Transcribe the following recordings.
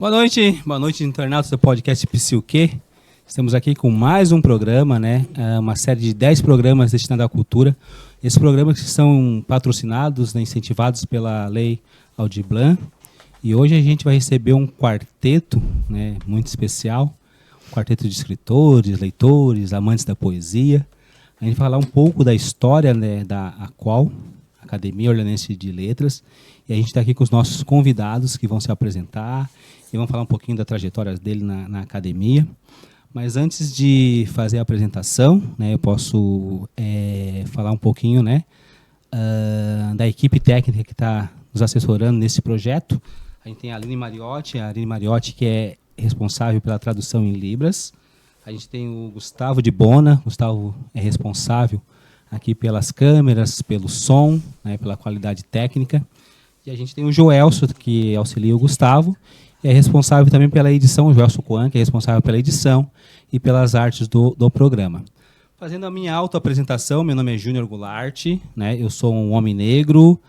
Boa noite, internautas do podcast Psiuquê. Estamos aqui com mais um programa, né? Uma série de 10 programas destinados à cultura. Esses programas que são patrocinados, né, incentivados pela Lei Aldir Blanc. E hoje a gente vai receber um quarteto, né, muito especial. Um quarteto de escritores, leitores, amantes da poesia. A gente vai falar um pouco da história, né, da AQUAL, Academia Orleanense de Letras. E a gente está aqui com os nossos convidados que vão se apresentar e vão falar um pouquinho da trajetória dele na academia. Mas antes de fazer a apresentação, né, eu posso falar um pouquinho, né, da equipe técnica que está nos assessorando nesse projeto. A gente tem a Aline Mariotti que é responsável pela tradução em Libras. A gente tem o Gustavo de Bona. Gustavo é responsável aqui pelas câmeras, pelo som, né, pela qualidade técnica. E a gente tem o Joelso, que auxilia o Gustavo, e é responsável também pela edição, o Joelso Coan, que é responsável pela edição e pelas artes do programa. Fazendo a minha autoapresentação, meu nome é Júnior Goulart, né, eu sou um homem negro,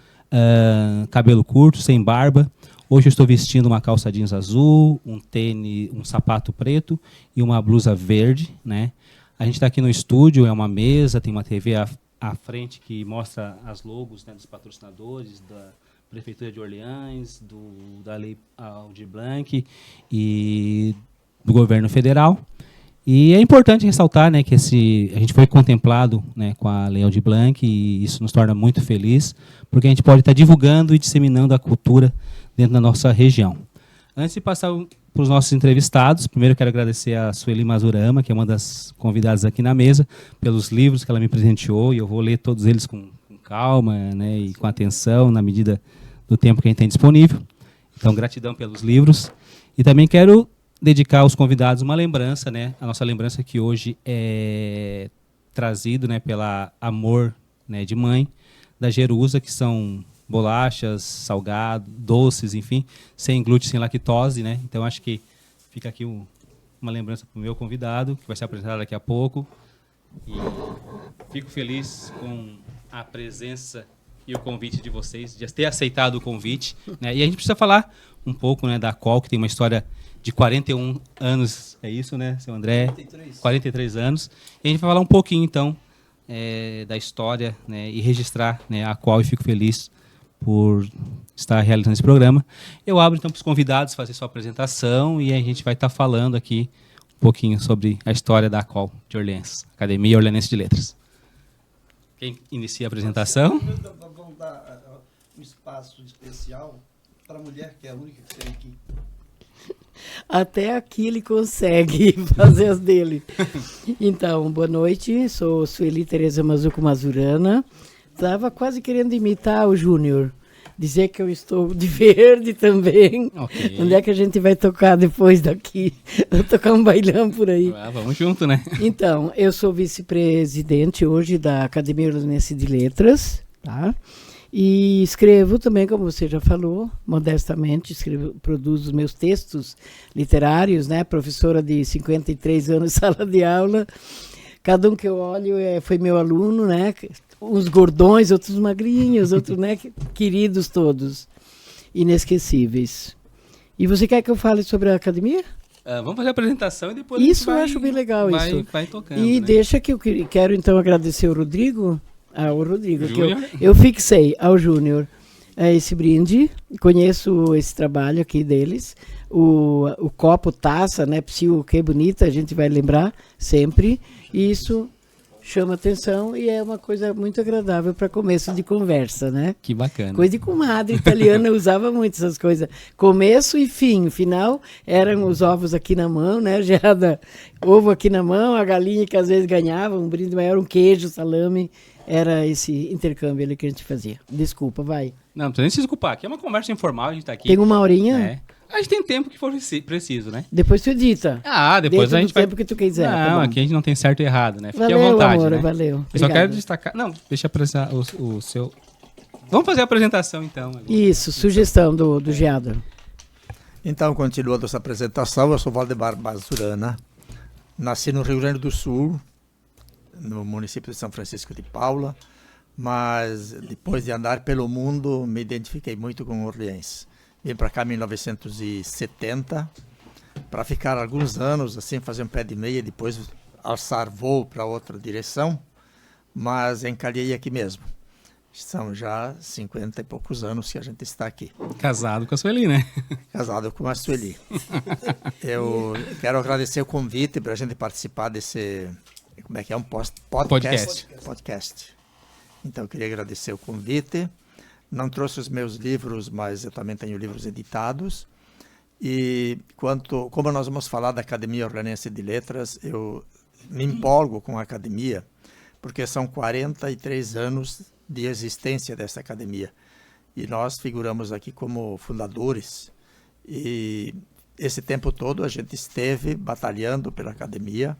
cabelo curto, sem barba. Hoje eu estou vestindo uma calça jeans azul, um tênis, um sapato preto e uma blusa verde, né. A gente está aqui no estúdio, é uma mesa, tem uma TV à frente que mostra as logos, né, dos patrocinadores, da Prefeitura de Orleans, da Lei Aldir Blanc e do Governo Federal. E é importante ressaltar, né, que a gente foi contemplado, né, com a Lei Aldir Blanc e isso nos torna muito feliz, porque a gente pode estar divulgando e disseminando a cultura dentro da nossa região. Antes de passar para os nossos entrevistados, primeiro eu quero agradecer a Sueli Mazurama, que é uma das convidadas aqui na mesa, pelos livros que ela me presenteou, e eu vou ler todos eles com calma, né, e com atenção, na medida do tempo que a gente tem disponível. Então, gratidão pelos livros. E também quero dedicar aos convidados uma lembrança, né, a nossa lembrança que hoje é trazido, né, pela Amor, né, de Mãe, da Jerusa, que são bolachas, salgados, doces, enfim, sem glúten, sem lactose, né? Então acho que fica aqui uma lembrança para o meu convidado, que vai ser apresentado daqui a pouco. E fico feliz com a presença e o convite de vocês, de ter aceitado o convite, né? E a gente precisa falar um pouco, né, da AQUAL, que tem uma história de 41 anos, é isso, né, seu André? 43 anos. E a gente vai falar um pouquinho, então, da história, né, e registrar, né, a AQUAL, e fico feliz por estar realizando esse programa. Eu abro, então, para os convidados fazer sua apresentação e a gente vai estar falando aqui um pouquinho sobre a história da AQUAL de Orleans, Academia Orleanense de Letras. Quem inicia a apresentação? Vamos dar um espaço especial para a mulher, que é a única que tem aqui. Até aqui ele consegue fazer as dele. Então, boa noite, sou Sueli Tereza Mazuco Mazurana. Estava quase querendo imitar o Júnior, dizer que eu estou de verde também. Okay. Onde é que a gente vai tocar depois daqui? Vou tocar um bailão por aí. Vamos junto, né? Então, eu sou vice-presidente hoje da Academia Orleanense de Letras, tá? E escrevo também, como você já falou, modestamente, produzo os meus textos literários, né? Professora de 53 anos, sala de aula. Cada um que eu olho foi meu aluno, né? Uns gordões, outros magrinhos, outros, né, queridos todos, inesquecíveis. E você quer que eu fale sobre a academia? Vamos fazer a apresentação e depois isso eu acho bem legal, vai tocando. E né? deixa que eu quero então agradecer o Rodrigo, que eu fixei ao Júnior esse brinde, conheço esse trabalho aqui deles, o copo, taça, né, Psiu, que bonita, a gente vai lembrar sempre, isso chama atenção e é uma coisa muito agradável para começo de conversa, né? Que bacana. Coisa de comadre italiana usava muito essas coisas. Começo e fim. Final eram os ovos aqui na mão, né? Gerada, ovo aqui na mão, a galinha que às vezes ganhava, um brinde maior, um queijo, salame. Era esse intercâmbio ali que a gente fazia. Desculpa, vai. Não precisa nem se desculpar. Aqui é uma conversa informal, a gente está aqui. Tem uma horinha? É. A gente tem tempo que for preciso, né? Depois tu edita. Depois dentro a gente do tempo que tu quiser. Não, tá aqui a gente não tem certo e errado, né? Fique valeu, à vontade, amor, né? Valeu. Eu só quero destacar... Não, deixa eu apresentar o seu... Vamos fazer a apresentação, então. Ali. Isso, sugestão do Geado. Então, continuando essa apresentação, eu sou Valdemar Mazurana. Nasci no Rio Grande do Sul, no município de São Francisco de Paula, mas depois de andar pelo mundo, me identifiquei muito com Orleans. Vim para cá em 1970, para ficar alguns anos, assim, fazer um pé de meia, depois alçar voo para outra direção, mas encalhei aqui mesmo. São já 50 e poucos anos que a gente está aqui. Casado com a Sueli, né? Casado com a Sueli. Eu quero agradecer o convite para a gente participar desse, como é que é, um podcast. Então, eu queria agradecer o convite. Não trouxe os meus livros, mas eu também tenho livros editados. E como nós vamos falar da Academia Orleanense de Letras, eu me empolgo com a academia, porque são 43 anos de existência dessa academia. E nós figuramos aqui como fundadores. E esse tempo todo a gente esteve batalhando pela academia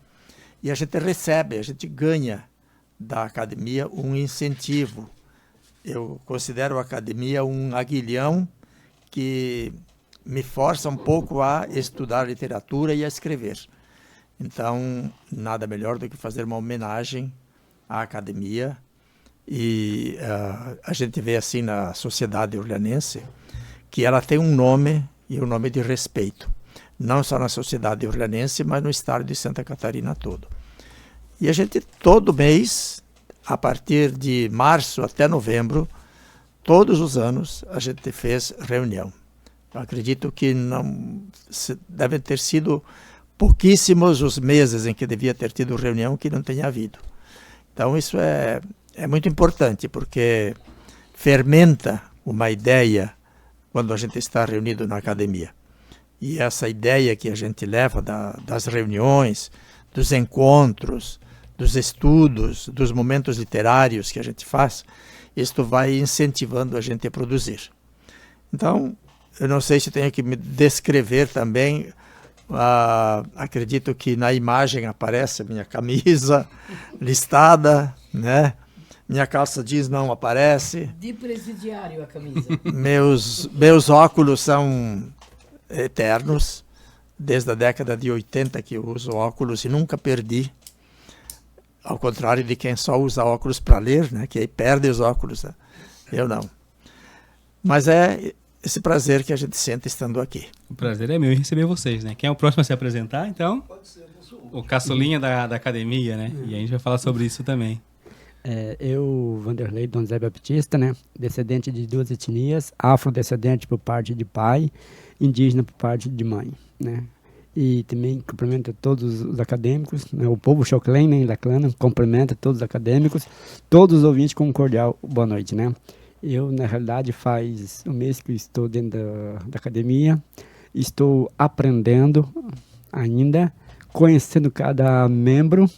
e a gente ganha da academia um incentivo. Eu considero a academia um aguilhão que me força um pouco a estudar literatura e a escrever. Então, nada melhor do que fazer uma homenagem à academia. E a gente vê assim na sociedade orleanense que ela tem um nome, e um nome de respeito. Não só na sociedade orleanense, mas no estado de Santa Catarina todo. E a gente, todo mês, a partir de março até novembro, todos os anos, a gente fez reunião. Eu acredito que devem ter sido pouquíssimos os meses em que devia ter tido reunião que não tenha havido. Então, isso é muito importante, porque fermenta uma ideia quando a gente está reunido na academia. E essa ideia que a gente leva das reuniões, dos encontros, dos estudos, dos momentos literários que a gente faz, isto vai incentivando a gente a produzir. Então, eu não sei se tenho que me descrever também. Acredito que na imagem aparece a minha camisa listada, né? Minha calça jeans não aparece. De presidiário a camisa. Meus óculos são eternos. Desde a década de 80 que eu uso óculos e nunca perdi. Ao contrário de quem só usa óculos para ler, né? Que aí perde os óculos. Né? Eu não. Mas é esse prazer que a gente sente estando aqui. O prazer é meu em receber vocês, né? Quem é o próximo a se apresentar, então? Pode ser, o caçulinha da academia, né? E a gente vai falar sobre isso também. Eu, Vanderlei Donzé Baptista, né? Descendente de duas etnias, afrodescendente por parte de pai, indígena por parte de mãe, né? E também cumprimento todos os acadêmicos, né? O povo Choclen, né? Laclana, cumprimenta todos os acadêmicos, todos os ouvintes com um cordial boa noite, né? Eu, na realidade, faz um mês que estou dentro da academia, estou aprendendo ainda, conhecendo cada membro,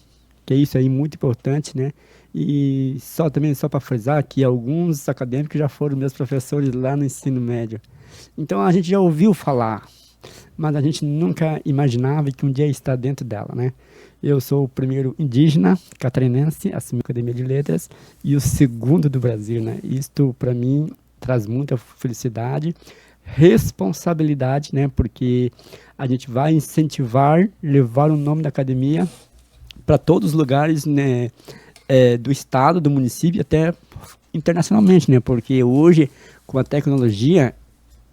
que é isso aí muito importante, né? E só para frisar que alguns acadêmicos já foram meus professores lá no ensino médio. Então a gente já ouviu falar, mas a gente nunca imaginava que um dia ia estar dentro dela, né? Eu sou o primeiro indígena catarinense a assumir a Academia de Letras e o segundo do Brasil, né? Isto para mim traz muita felicidade, responsabilidade, né? Porque a gente vai incentivar, levar o nome da academia para todos os lugares, né? Do estado, do município, até internacionalmente, né? Porque hoje, com a tecnologia,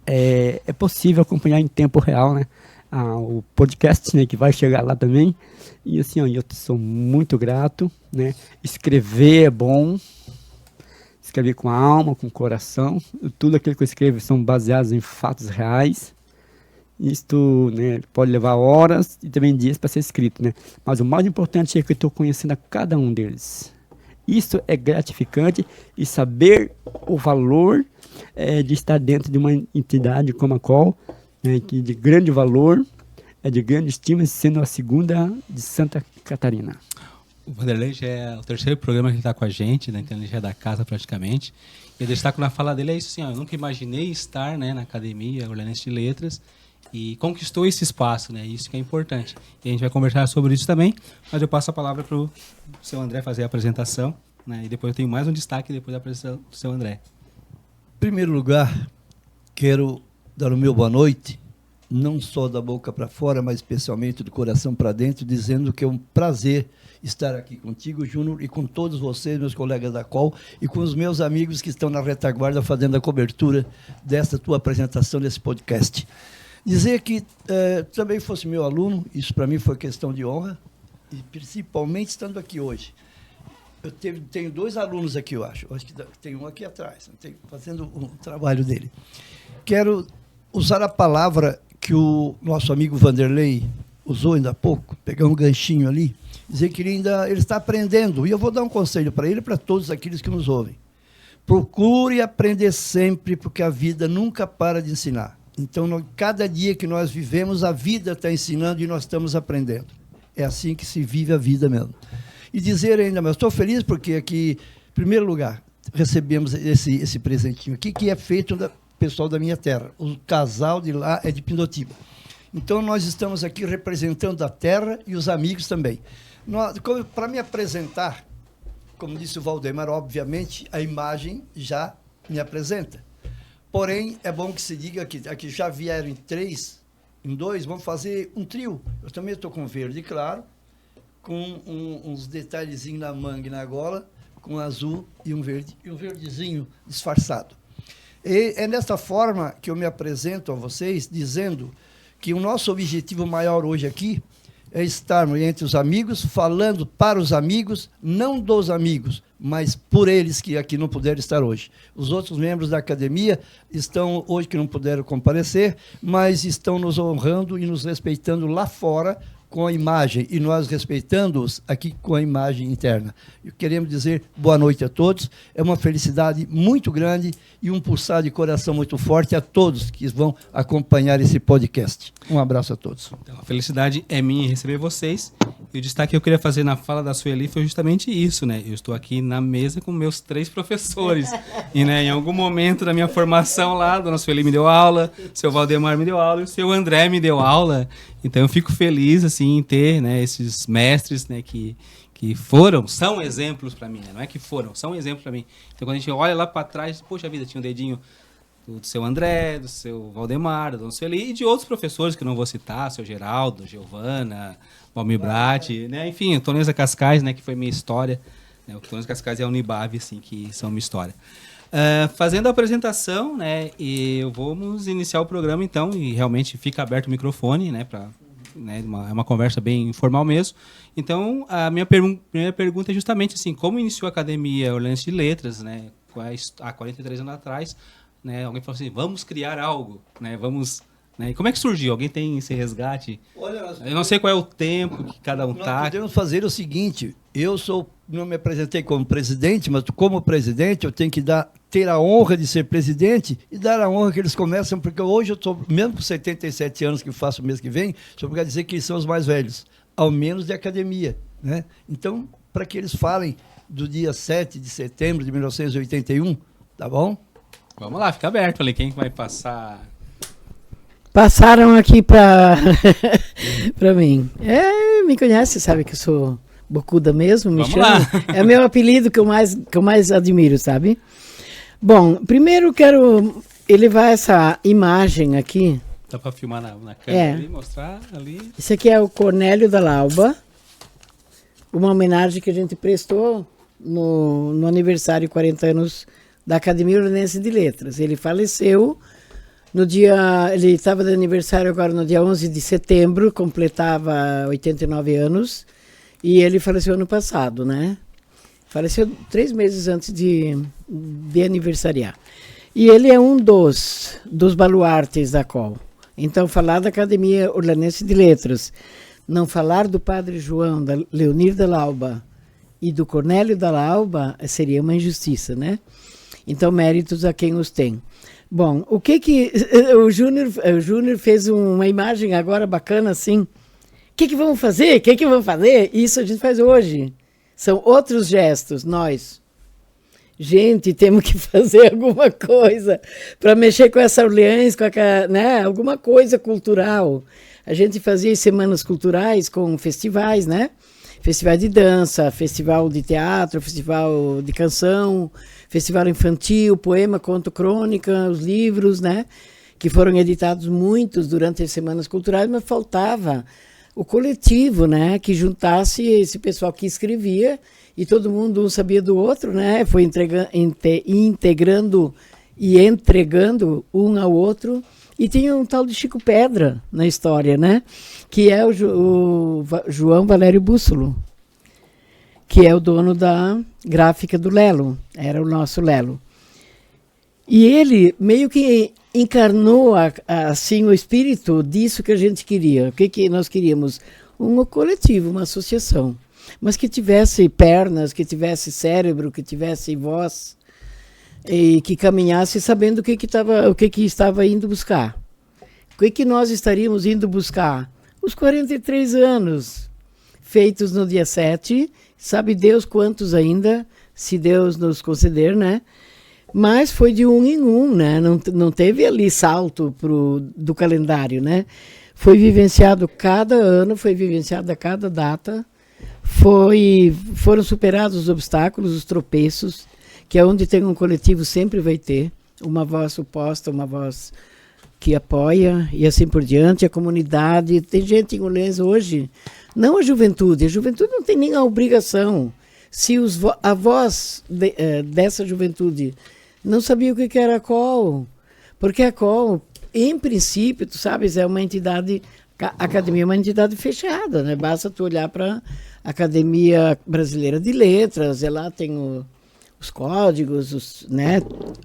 é possível acompanhar em tempo real, né? O podcast, né? Que vai chegar lá também. E assim, ó, eu sou muito grato, né? Escrever é bom, escrever com a alma, com o coração. Tudo aquilo que eu escrevo são baseados em fatos reais. Isto, né, pode levar horas e também dias para ser escrito, né? Mas o mais importante é que eu estou conhecendo a cada um deles. Isso é gratificante e saber o valor de estar dentro de uma entidade como a qual, né, que de grande valor, de grande estima, sendo a segunda de Santa Catarina. O Vanderlei já é o terceiro programa que ele está com a gente, né? Então ele já é da casa praticamente. E eu destaco na fala dele, é isso assim, ó, eu nunca imaginei estar, né, na Academia Orleanense de Letras, e conquistou esse espaço, né? Isso que é importante. E a gente vai conversar sobre isso também, mas eu passo a palavra para o seu André fazer a apresentação, né? E depois eu tenho mais um destaque depois da apresentação do seu André. Em primeiro lugar, quero dar o meu boa noite não só da boca para fora, mas especialmente do coração para dentro, dizendo que é um prazer estar aqui contigo, Júnior, e com todos vocês, meus colegas da COL, e com os meus amigos que estão na retaguarda fazendo a cobertura desta tua apresentação, desse podcast. Dizer que também fosse meu aluno, isso para mim foi questão de honra, e principalmente estando aqui hoje. Eu tenho 2 alunos aqui, eu acho que tem um aqui atrás, fazendo um trabalho dele. Quero usar a palavra que o nosso amigo Vanderlei usou ainda há pouco, pegar um ganchinho ali, dizer que ele está aprendendo. E eu vou dar um conselho para ele e para todos aqueles que nos ouvem. Procure aprender sempre, porque a vida nunca para de ensinar. Então, cada dia que nós vivemos, a vida está ensinando e nós estamos aprendendo. É assim que se vive a vida mesmo. E dizer ainda, mas estou feliz porque aqui, em primeiro lugar, recebemos esse presentinho aqui, que é feito do pessoal da minha terra. O casal de lá é de Pindotiba. Então, nós estamos aqui representando a terra e os amigos também. Para me apresentar, como disse o Valdemar, obviamente, a imagem já me apresenta. Porém, é bom que se diga que aqui já vieram em 2, vamos fazer um trio. Eu também estou com verde claro, com uns detalhezinhos na manga e na gola, com azul e um verdezinho disfarçado. E é dessa forma que eu me apresento a vocês, dizendo que o nosso objetivo maior hoje aqui é estarmos entre os amigos, falando para os amigos, não dos amigos, mas por eles que aqui não puderam estar hoje. Os outros membros da academia estão hoje que não puderam comparecer, mas estão nos honrando e nos respeitando lá fora com a imagem, e nós respeitando-os aqui com a imagem interna. E queremos dizer boa noite a todos, é uma felicidade muito grande e um pulsar de coração muito forte a todos que vão acompanhar esse podcast. Um abraço a todos. Então, a felicidade é minha em receber vocês. E o destaque que eu queria fazer na fala da Sueli foi justamente isso, né? Eu estou aqui na mesa com meus 3 professores. E, né, em algum momento da minha formação lá, a dona Sueli me deu aula, o seu Valdemar me deu aula e o seu André me deu aula. Então, eu fico feliz, assim, em ter, né, esses mestres, né, que são exemplos para mim, né? Não é que são exemplos para mim. Então, quando a gente olha lá para trás, poxa vida, tinha um dedinho do seu André, do seu Valdemar, da dona Sueli e de outros professores que eu não vou citar, seu Geraldo, Giovana, Valmir Brat, né? Enfim, o Toneza Cascais, né, que foi minha história. Né? O Toneza Cascais e a Unibave, assim, que são minha história. Fazendo a apresentação, né, e vamos iniciar o programa, então, e realmente fica aberto o microfone, né, é uma conversa bem informal mesmo. Então, a minha primeira pergunta é justamente assim, como iniciou a Academia Orleanense de Letras, né, há 43 anos atrás, né, alguém falou assim, vamos criar algo, né, vamos... E como é que surgiu? Alguém tem esse resgate? Olha, eu não sei qual é o tempo que cada um está. Nós podemos fazer o seguinte, não me apresentei como presidente, mas como presidente eu tenho que ter a honra de ser presidente e dar a honra que eles começam, porque hoje eu estou, mesmo com 77 anos que faço o mês que vem, só para dizer que eles são os mais velhos, ao menos de academia. Né? Então, para que eles falem do dia 7 de setembro de 1981, tá bom? Vamos lá, fica aberto. Falei, quem vai passar... Passaram aqui para mim. Me conhece, sabe que eu sou bocuda mesmo, me chama. É o meu apelido que eu mais admiro, sabe? Bom, primeiro quero elevar essa imagem aqui. Dá para filmar na câmera ali, mostrar ali. Esse aqui é o Cornélio da Lauba, uma homenagem que a gente prestou no aniversário 40 anos da Academia Orleanense de Letras. Ele faleceu ele estava de aniversário agora no dia 11 de setembro, completava 89 anos, e ele faleceu ano passado, né? Faleceu 3 meses antes de aniversariar. E ele é um dos baluartes da COL. Então, falar da Academia Orleanense de Letras, não falar do Padre João, da Leonir da Lauba e do Cornélio da Lauba, seria uma injustiça, né? Então, méritos a quem os tem. Bom, o que o Júnior fez uma imagem agora bacana assim. O que vamos fazer? O que vamos fazer? Isso a gente faz hoje. São outros gestos, nós. Gente, temos que fazer alguma coisa para mexer com essa Orleans, né? Alguma coisa cultural. A gente fazia semanas culturais com festivais, né? Festival de dança, festival de teatro, festival de canção, festival infantil, poema, conto, crônica, os livros, né? que foram editados muitos durante as Semanas Culturais, mas faltava o coletivo, né, que juntasse esse pessoal que escrevia e todo mundo um sabia do outro, né, foi integrando e entregando um ao outro. E tinha um tal de Chico Pedra na história, né, que é o João Valério Bússolo, que é o dono da gráfica do Lelo, era o nosso Lelo. E ele meio que encarnou assim o espírito disso que a gente queria. O que nós queríamos? Um coletivo, uma associação, mas que tivesse pernas, que tivesse cérebro, que tivesse voz, e que caminhasse sabendo o que estava indo buscar. O que nós estaríamos indo buscar? Os 43 anos, feitos no dia 7, sabe Deus quantos ainda, se Deus nos conceder, né? Mas foi de um em um, né? Não teve ali salto do calendário, né? Foi vivenciado cada ano, foi vivenciada cada data, foram superados os obstáculos, os tropeços, que é onde tem um coletivo sempre vai ter uma voz suposta, uma voz que apoia e assim por diante, a comunidade. Tem gente em Orleans hoje, não a juventude não tem nem a obrigação. Se a voz dessa juventude não sabia o que era a COL, porque a COL, em princípio, tu sabes, é uma entidade, a academia é uma entidade fechada, né? Basta tu olhar para a Academia Brasileira de Letras, ela tem os códigos, né?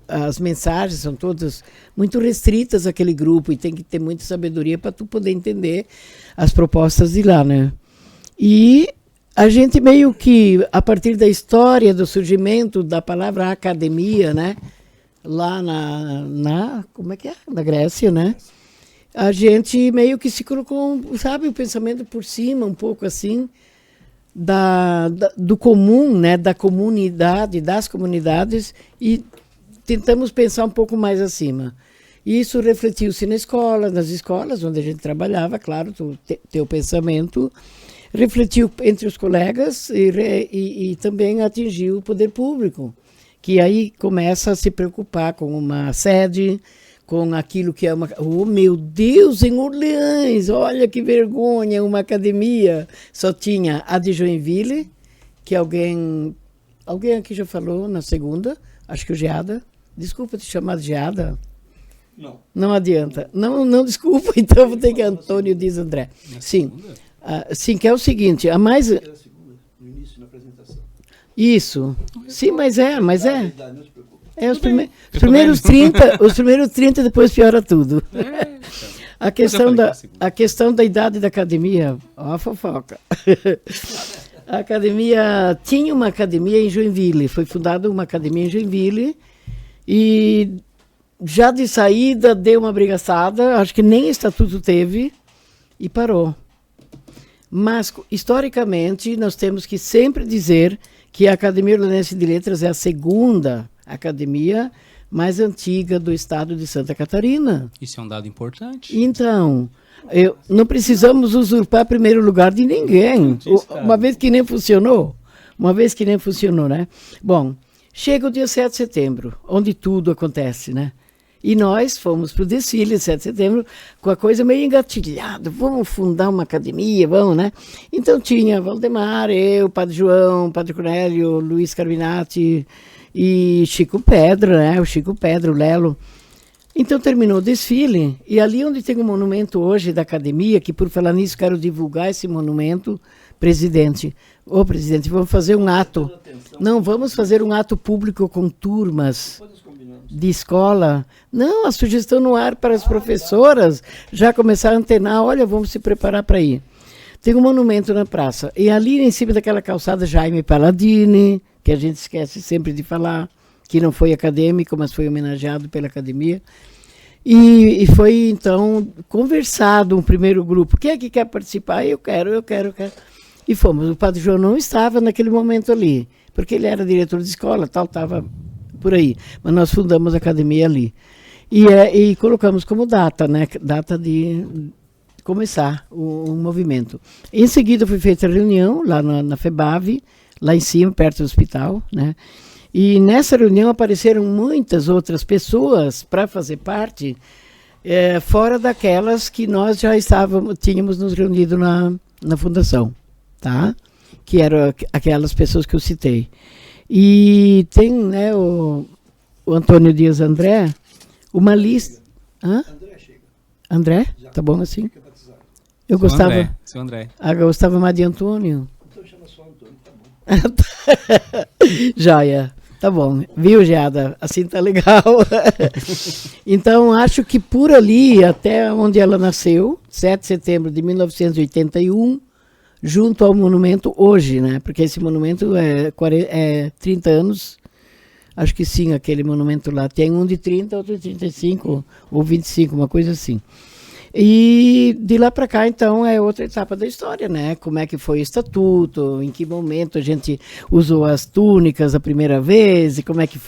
As mensagens são todas muito restritas àquele grupo e tem que ter muita sabedoria para tu poder entender as propostas de lá, né? E a gente meio que, a partir da história do surgimento da palavra academia, né? Lá como é que é? Na Grécia, né? A gente meio que se colocou, sabe, o pensamento por cima, um pouco assim, do comum, né? Da comunidade, das comunidades, e tentamos pensar um pouco mais acima. E isso refletiu-se na escola, nas escolas onde a gente trabalhava, claro, teu pensamento refletiu entre os colegas e também atingiu o poder público, que aí começa a se preocupar com uma sede, com aquilo que é uma... Oh, meu Deus, em Orleans, olha que vergonha, uma academia. Só tinha a de Joinville, que alguém aqui já falou na segunda, acho que o Geada. Desculpa te chamar de Geada. Não. Não adianta. Não desculpa, então vou ter que Antônio diz André. Sim. Sim, que é o seguinte, a mais... No início, na apresentação. Isso. Sim, mas é. Não se preocupe. É os primeiros 30, depois piora tudo. A questão da idade da academia, ó a fofoca. A academia, tinha uma academia em Joinville, foi fundada uma academia em Joinville e já de saída deu uma brigaçada, acho que nem estatuto teve e parou. Mas, historicamente, nós temos que sempre dizer que a Academia Orleanense de Letras é a segunda academia mais antiga do estado de Santa Catarina. Isso é um dado importante. Então, não precisamos usurpar primeiro lugar de ninguém, uma vez que nem funcionou, né? Bom, chega o dia 7 de setembro, onde tudo acontece, né? E nós fomos para o desfile de 7 de setembro com a coisa meio engatilhada. Vamos fundar uma academia, vamos, né? Então tinha Valdemar, eu, Padre João, Padre Cornélio, Luiz Carminati e Chico Pedra, né? O Chico Pedra, o Lelo. Então terminou o desfile e ali onde tem um monumento hoje da academia, que por falar nisso quero divulgar esse monumento, presidente. Ô, presidente, vamos fazer um ato. Não, vamos fazer um ato público com turmas de escola. Não, a sugestão no ar para as professoras já começar a antenar, olha, vamos se preparar para ir. Tem um monumento na praça, e ali em cima daquela calçada Jaime Palladini, que a gente esquece sempre de falar, que não foi acadêmico, mas foi homenageado pela academia, e foi então conversado um primeiro grupo, quem é que quer participar? Eu quero. E fomos, o Padre João não estava naquele momento ali, porque ele era diretor de escola, tal, estava por aí, mas nós fundamos a academia ali. E colocamos como data, né? Data de começar o movimento. Em seguida foi feita a reunião lá na FEBAV, lá em cima, perto do hospital, né? E nessa reunião apareceram muitas outras pessoas para fazer parte, fora daquelas que nós já tínhamos nos reunido na fundação, tá? Que eram aquelas pessoas que eu citei. E tem, né, o Antônio Dias André, uma lista... Hã? André? Tá bom assim? Eu gostava... Seu André. Eu gostava mais de Antônio. Então chama só Antônio, tá bom. Joia. Tá bom. Viu, Geada? Assim tá legal. Então, acho que por ali, até onde ela nasceu, 7 de setembro de 1981, junto ao monumento hoje, né? Porque esse monumento é 30 anos. Acho que sim, aquele monumento lá. Tem um de 30, outro de 35 ou 25, uma coisa assim. E de lá para cá, então, é outra etapa da história, né? Como é que foi o estatuto, em que momento a gente usou as túnicas a primeira vez, e como é que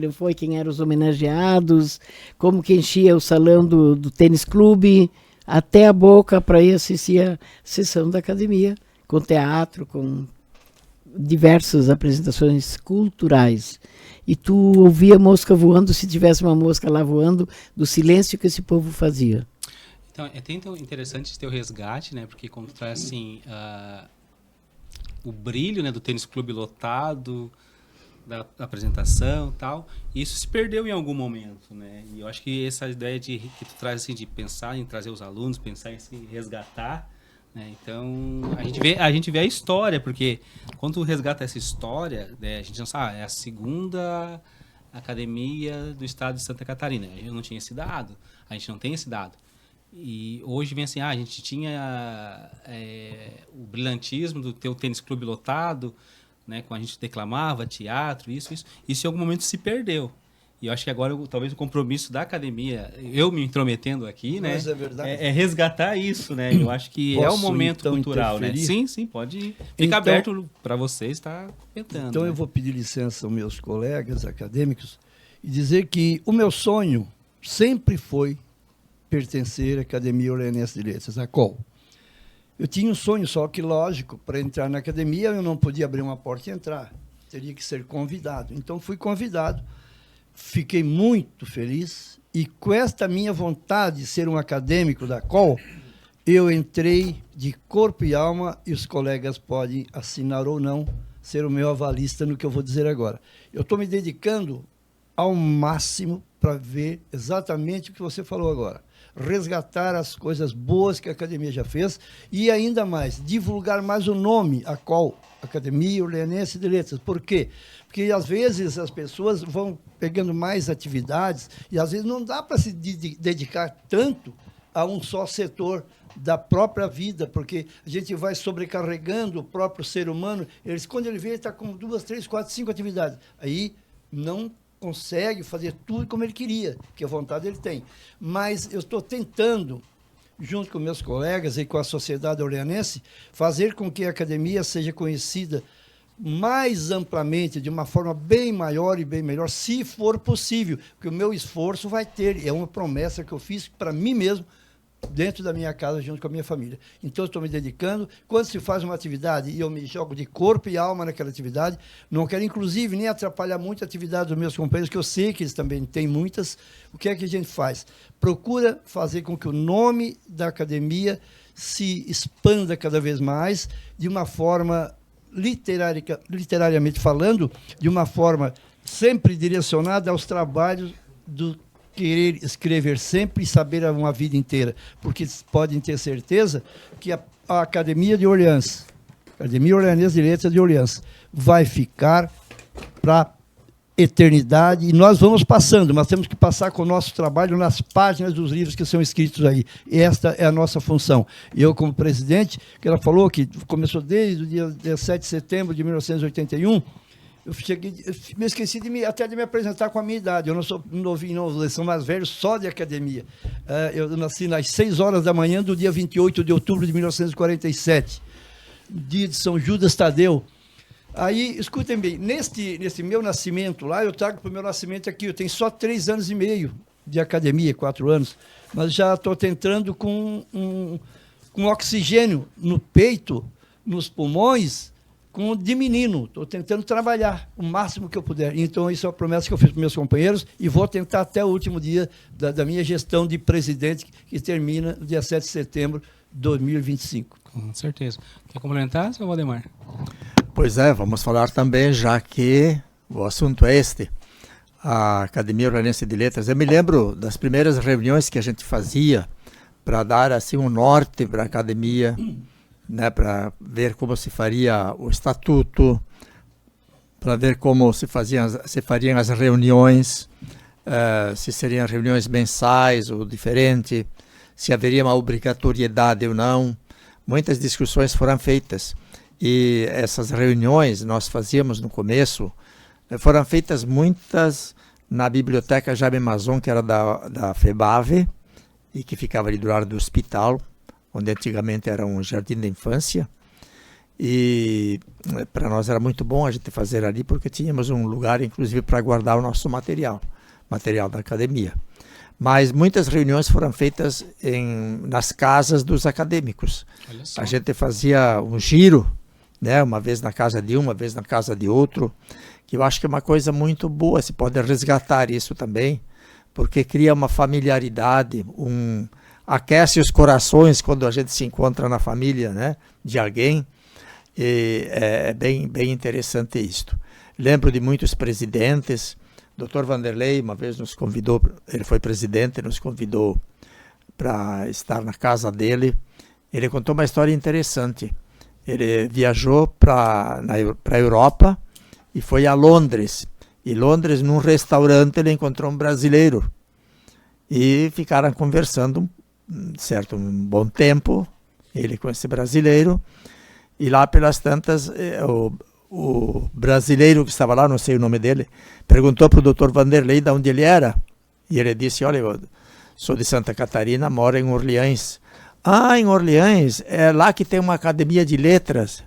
não foi, quem eram os homenageados, como que enchia o salão do tênis clube, até a boca para ir assistir a sessão da academia, com teatro, com diversas apresentações culturais. E tu ouvia mosca voando, se tivesse uma mosca lá voando, do silêncio que esse povo fazia. Então, é até interessante esse teu resgate, né? Porque como tu traz assim, o brilho, né, do tênis clube lotado, da apresentação e tal, isso se perdeu em algum momento, né? E eu acho que essa ideia que tu traz assim, de pensar em trazer os alunos, pensar em se resgatar, né? Então a gente vê a história, porque quando tu resgata essa história, né, a gente não sabe, é a segunda academia do estado de Santa Catarina. Eu não tinha esse dado, a gente não tem esse dado. E hoje vem assim, a gente tinha o brilhantismo do ter o tênis clube lotado, né, quando a gente declamava, teatro, isso em algum momento se perdeu. E eu acho que agora, talvez, o compromisso da academia, eu me intrometendo aqui, né, é resgatar isso, né? Eu acho que é o momento então, cultural, interferir? Né? Sim, pode. Fica aberto para vocês estar comentando. Então, né? Eu vou pedir licença aos meus colegas acadêmicos e dizer que o meu sonho sempre foi pertencer à Academia Orleanense de Letras, a COL. Eu tinha um sonho, só que, lógico, para entrar na academia eu não podia abrir uma porta e entrar, teria que ser convidado. Então, fui convidado, fiquei muito feliz, e com esta minha vontade de ser um acadêmico da COL, eu entrei de corpo e alma, e os colegas podem assinar ou não, ser o meu avalista no que eu vou dizer agora. Eu estou me dedicando ao máximo para ver exatamente o que você falou agora. Resgatar as coisas boas que a academia já fez e, ainda mais, divulgar mais o nome, a qual Academia Orleanense de Letras. Por quê? Porque, às vezes, as pessoas vão pegando mais atividades e, às vezes, não dá para se dedicar tanto a um só setor da própria vida, porque a gente vai sobrecarregando o próprio ser humano. Quando ele vê, ele está com 2, 3, 4, 5 atividades. Aí, não consegue fazer tudo como ele queria, que a vontade ele tem. Mas eu estou tentando, junto com meus colegas e com a sociedade orleanense, fazer com que a academia seja conhecida mais amplamente, de uma forma bem maior e bem melhor, se for possível, porque o meu esforço vai ter, é uma promessa que eu fiz para mim mesmo, dentro da minha casa, junto com a minha família. Então, eu estou me dedicando. Quando se faz uma atividade e eu me jogo de corpo e alma naquela atividade, não quero, inclusive, nem atrapalhar muito a atividade dos meus companheiros, que eu sei que eles também têm muitas. O que é que a gente faz? Procura fazer com que o nome da academia se expanda cada vez mais, de uma forma literariamente falando, de uma forma sempre direcionada aos trabalhos do querer escrever sempre e saber uma vida inteira, porque podem ter certeza que a Academia de Orleans, Academia Orleanense de Letras de Orleans, vai ficar para eternidade, e nós vamos passando, mas temos que passar com o nosso trabalho nas páginas dos livros que são escritos aí. E esta é a nossa função. Eu, como presidente, que ela falou que começou desde o dia 17 de setembro de 1981, eu me esqueci até de me apresentar com a minha idade. Eu não sou novinho, não, eu sou mais velho só de academia. Eu nasci às 6 horas da manhã do dia 28 de outubro de 1947, dia de São Judas Tadeu. Aí, escutem bem, nesse meu nascimento lá, eu trago para o meu nascimento aqui, eu tenho só 3 anos e meio de academia, 4 anos, mas já estou tentando com oxigênio no peito, nos pulmões, de menino. Estou tentando trabalhar o máximo que eu puder. Então, isso é uma promessa que eu fiz para meus companheiros e vou tentar até o último dia da minha gestão de presidente, que termina no dia 7 de setembro de 2025. Com certeza. Quer complementar, seu Valdemar? Pois é, vamos falar também, já que o assunto é este, a Academia Orleanense de Letras. Eu me lembro das primeiras reuniões que a gente fazia para dar assim um norte para a academia, né, para ver como se faria o estatuto, para ver como se fariam as reuniões, se seriam reuniões mensais ou diferente, se haveria uma obrigatoriedade ou não. Muitas discussões foram feitas. E essas reuniões nós fazíamos no começo, foram feitas muitas na biblioteca Jaime Mazon, que era da FEBAVE, e que ficava ali do lado do hospital, onde antigamente era um jardim da infância. E para nós era muito bom a gente fazer ali, porque tínhamos um lugar, inclusive, para guardar o nosso material da academia. Mas muitas reuniões foram feitas nas casas dos acadêmicos. A gente fazia um giro, né, uma vez na casa de um, uma vez na casa de outro, que eu acho que é uma coisa muito boa, se pode resgatar isso também, porque cria uma familiaridade, aquece os corações quando a gente se encontra na família, né, de alguém, e é bem interessante isto. Lembro de muitos presidentes. Dr. Vanderlei uma vez nos convidou, ele foi presidente, nos convidou para estar na casa dele. Ele contou uma história interessante. Ele viajou para a Europa e foi a Londres. E Londres, num restaurante, ele encontrou um brasileiro. E ficaram conversando um bom tempo, ele com esse brasileiro. E lá pelas tantas, o brasileiro que estava lá, não sei o nome dele, perguntou para o Dr. Vanderlei de onde ele era. E ele disse, olha, eu sou de Santa Catarina, moro em Orleans. Ah, em Orleans, é lá que tem uma academia de letras.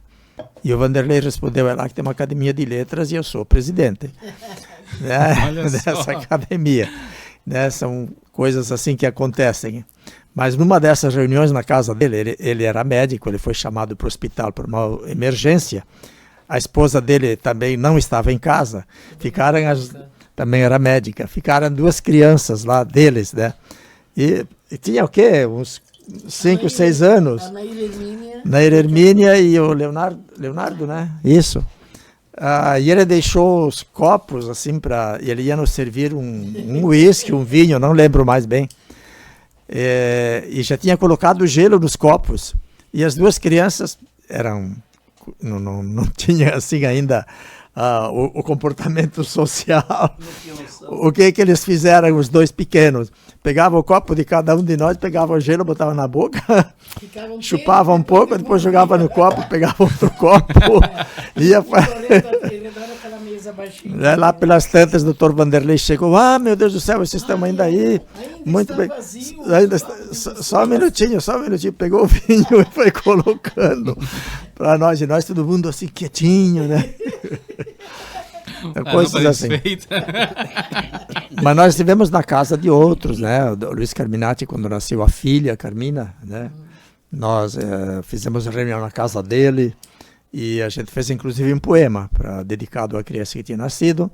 E o Vanderlei respondeu, é lá que tem uma academia de letras e eu sou presidente dessa academia. Né? São coisas assim que acontecem. Mas numa dessas reuniões na casa dele, ele era médico, ele foi chamado para o hospital por uma emergência. A esposa dele também não estava em casa. Também era médica. Ficaram duas crianças lá deles, né? E tinha o quê? Uns 5, 6 anos. A Nair Hermínia e o Leonardo, né? Isso. E ele deixou os copos, assim, ele ia nos servir um uísque, um vinho, não lembro mais bem. E já tinha colocado gelo nos copos. E as duas crianças não tinha assim ainda o comportamento social. O que eles fizeram, os dois pequenos? Pegavam o copo de cada um de nós, pegavam o gelo, botavam na boca, chupavam um pouco, depois jogavam no copo, pegavam outro copo. Ia lá pelas tantas, o Dr. Vanderlei chegou, meu Deus do céu, vocês estão ainda aí. Muito bem. Só um minutinho, pegou o vinho e foi colocando para nós, e nós todo mundo assim, quietinho, né? Coisas assim. Mas nós estivemos na casa de outros, né? O Luiz Carminati, quando nasceu a filha, Carmina, né? Nós fizemos reunião na casa dele e a gente fez inclusive um poema dedicado à criança que tinha nascido.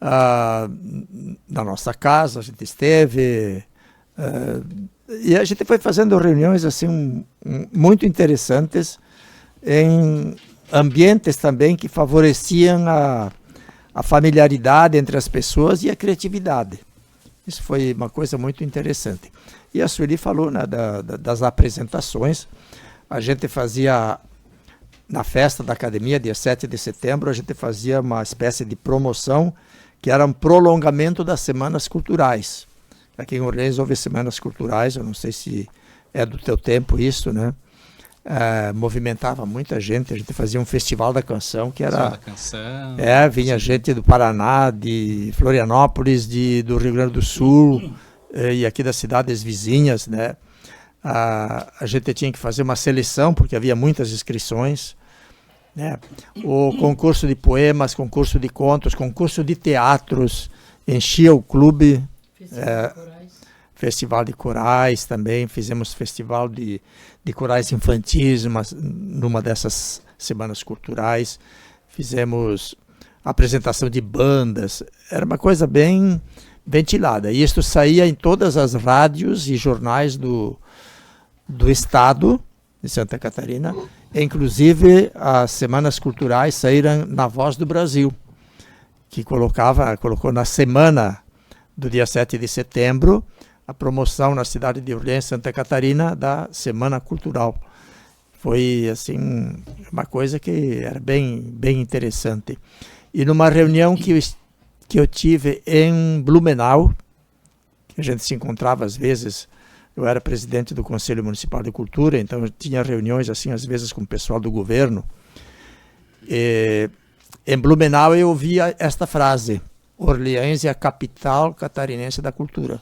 Na nossa casa a gente esteve e a gente foi fazendo reuniões assim muito interessantes em ambientes também que favoreciam a familiaridade entre as pessoas e a criatividade. Isso foi uma coisa muito interessante. E a Sueli falou, né, das apresentações. A gente fazia, na festa da academia, dia 7 de setembro, a gente fazia uma espécie de promoção que era um prolongamento das semanas culturais. Aqui em Orleans houve semanas culturais, eu não sei se é do teu tempo isso, né? Movimentava muita gente, a gente fazia um festival da canção que era vinha gente do Paraná, de Florianópolis, do Rio Grande do Sul e aqui das cidades vizinhas, né? A gente tinha que fazer uma seleção porque havia muitas inscrições, né? O concurso de poemas, concurso de contos, concurso de teatros, enchia o clube, festival de corais também, fizemos festival de corais infantis numa dessas semanas culturais, fizemos apresentação de bandas, era uma coisa bem ventilada. E isso saía em todas as rádios e jornais do estado de Santa Catarina, inclusive as semanas culturais saíram na Voz do Brasil, que colocou na semana do dia 7 de setembro a promoção na cidade de Orleans, Santa Catarina, da Semana Cultural. Foi assim uma coisa que era bem interessante. E numa reunião que eu tive em Blumenau, que a gente se encontrava às vezes, eu era presidente do Conselho Municipal de Cultura, então eu tinha reuniões assim às vezes com o pessoal do governo. Em Blumenau eu ouvia esta frase: Orleans é a capital catarinense da cultura,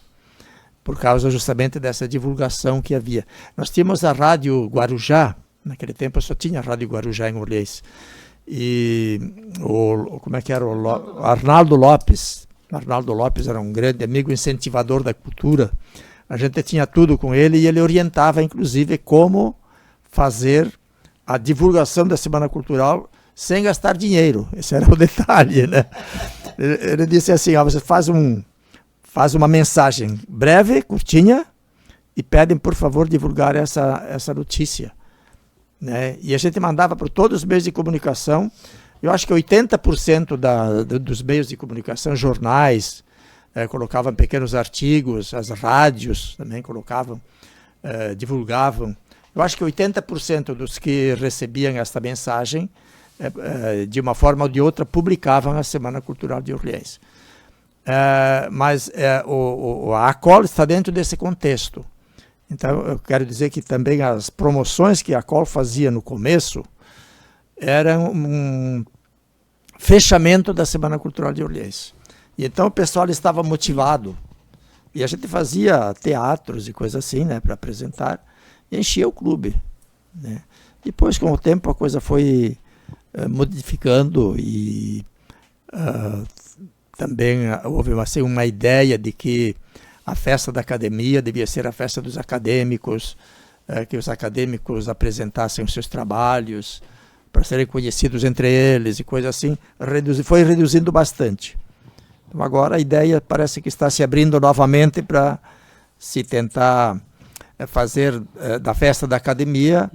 por causa justamente dessa divulgação que havia. Nós tínhamos a Rádio Guarujá, naquele tempo só tinha a Rádio Guarujá em Orleans, e como é que era? O Arnaldo Lopes. Arnaldo Lopes era um grande amigo incentivador da cultura. A gente tinha tudo com ele e ele orientava, inclusive, como fazer a divulgação da Semana Cultural sem gastar dinheiro. Esse era o detalhe, né? Ele disse assim: você faz uma mensagem breve, curtinha, e pedem, por favor, divulgar essa notícia. Né? E a gente mandava para todos os meios de comunicação. Eu acho que 80% dos meios de comunicação, jornais, colocavam pequenos artigos, as rádios também colocavam, divulgavam. Eu acho que 80% dos que recebiam esta mensagem, de uma forma ou de outra, publicavam a Semana Cultural de Orleans. Mas a ACOL está dentro desse contexto. Então, eu quero dizer que também as promoções que a ACOL fazia no começo eram um fechamento da Semana Cultural de Orleans. E então o pessoal estava motivado. E a gente fazia teatros e coisas assim, né, para apresentar, e enchia o clube. Né? Depois, com o tempo, a coisa foi modificando e também houve uma ideia de que a festa da academia devia ser a festa dos acadêmicos, que os acadêmicos apresentassem os seus trabalhos para serem conhecidos entre eles e coisas assim. Foi reduzindo bastante. Então agora a ideia parece que está se abrindo novamente para se tentar fazer da festa da academia,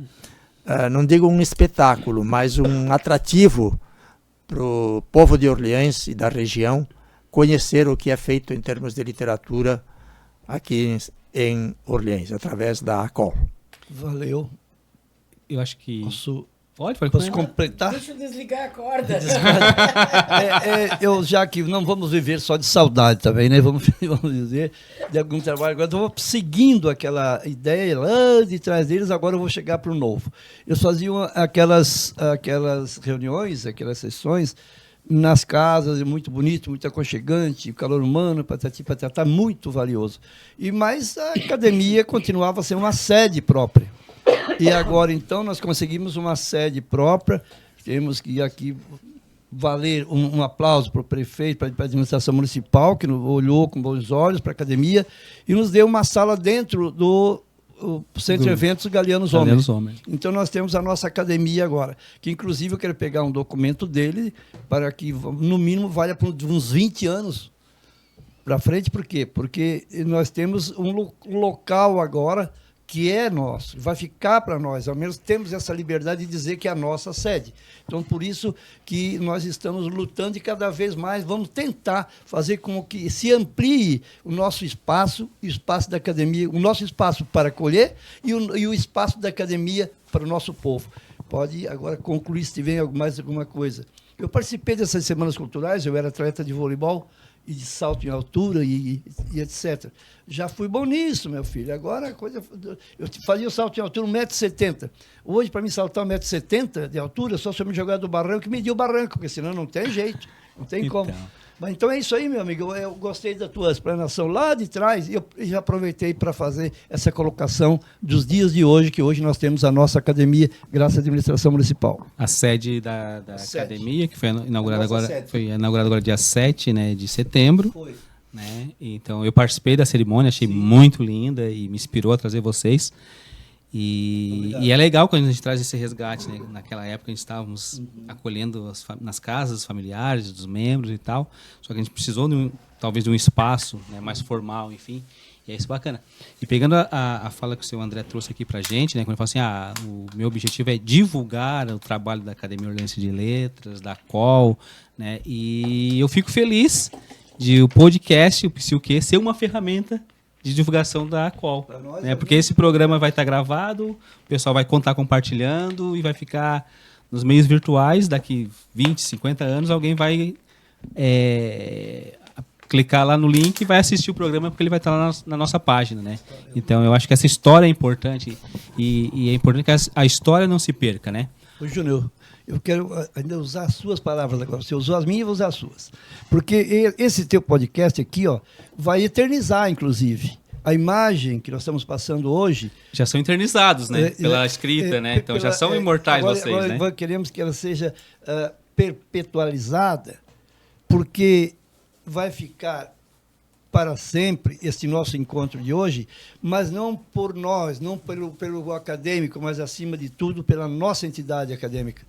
não digo um espetáculo, mas um atrativo para o povo de Orleans e da região conhecer o que é feito em termos de literatura aqui em Orleans, através da ACOL. Valeu. Eu acho que... Posso completar? Deixa eu desligar a corda. Eu já que não vamos viver só de saudade também, né? Vamos dizer, de algum trabalho. Agora estou seguindo aquela ideia lá de trás deles, agora eu vou chegar para o novo. Eu fazia aquelas reuniões, aquelas sessões nas casas, muito bonito, muito aconchegante, calor humano, patati patatá, muito valioso. Mas a academia continuava a ser uma sede própria. E agora, então, nós conseguimos uma sede própria. Temos que aqui valer um aplauso para o prefeito, para a administração municipal, que olhou com bons olhos para a academia e nos deu uma sala dentro do Centro de Eventos Galiano Zomer. Então, nós temos a nossa academia agora, que, inclusive, eu quero pegar um documento dele para que, no mínimo, valha por uns 20 anos para frente. Por quê? Porque nós temos um local agora que é nosso, vai ficar para nós, ao menos temos essa liberdade de dizer que é a nossa sede. Então, por isso que nós estamos lutando e cada vez mais vamos tentar fazer com que se amplie o nosso espaço, o espaço da academia, o nosso espaço para acolher e o espaço da academia para o nosso povo. Pode agora concluir se tiver mais alguma coisa. Eu participei dessas semanas culturais, eu era atleta de voleibol e de salto em altura e etc. Já fui bom nisso, meu filho. Agora, eu fazia o salto em altura 1,70 m. Hoje, para mim saltar 1,70 m de altura, só se eu me jogar do barranco e medir o barranco, porque senão não tem jeito, não tem como. Mas, então é isso aí, meu amigo. Eu gostei da tua explanação lá de trás e eu já aproveitei para fazer essa colocação dos dias de hoje, que hoje nós temos a nossa academia, graças à administração municipal. A sede da academia, que foi inaugurada agora dia 7, né, de setembro. né? Então eu participei da cerimônia, achei muito linda e me inspirou a trazer vocês. E é legal quando a gente traz esse resgate, né? Naquela época a gente estávamos acolhendo nas casas familiares dos membros e tal, só que a gente precisou talvez de um espaço, né, mais formal, enfim. E é isso bacana. E pegando a fala que o seu André trouxe aqui pra gente, né, quando ele fala assim, o meu objetivo é divulgar o trabalho da Academia Orleanense de Letras, da COL, né, e eu fico feliz de o podcast, o PSIUQ, ser uma ferramenta de divulgação da COL, né, porque esse programa vai estar gravado, o pessoal vai contar compartilhando e vai ficar nos meios virtuais, daqui 20, 50 anos, alguém vai clicar lá no link e vai assistir o programa porque ele vai estar lá na nossa página, né? Então eu acho que essa história é importante e é importante que a história não se perca, né? Ô, Júnior, eu quero ainda usar as suas palavras agora. Você usou as minhas, eu vou usar as suas. Porque esse teu podcast aqui, ó, vai eternizar, inclusive. A imagem que nós estamos passando hoje... Já são eternizados, né? Pela escrita, né? Então já são imortais agora, vocês, agora, né? Queremos que ela seja perpetualizada, porque vai ficar para sempre este nosso encontro de hoje, mas não por nós, não pelo acadêmico, mas acima de tudo pela nossa entidade acadêmica,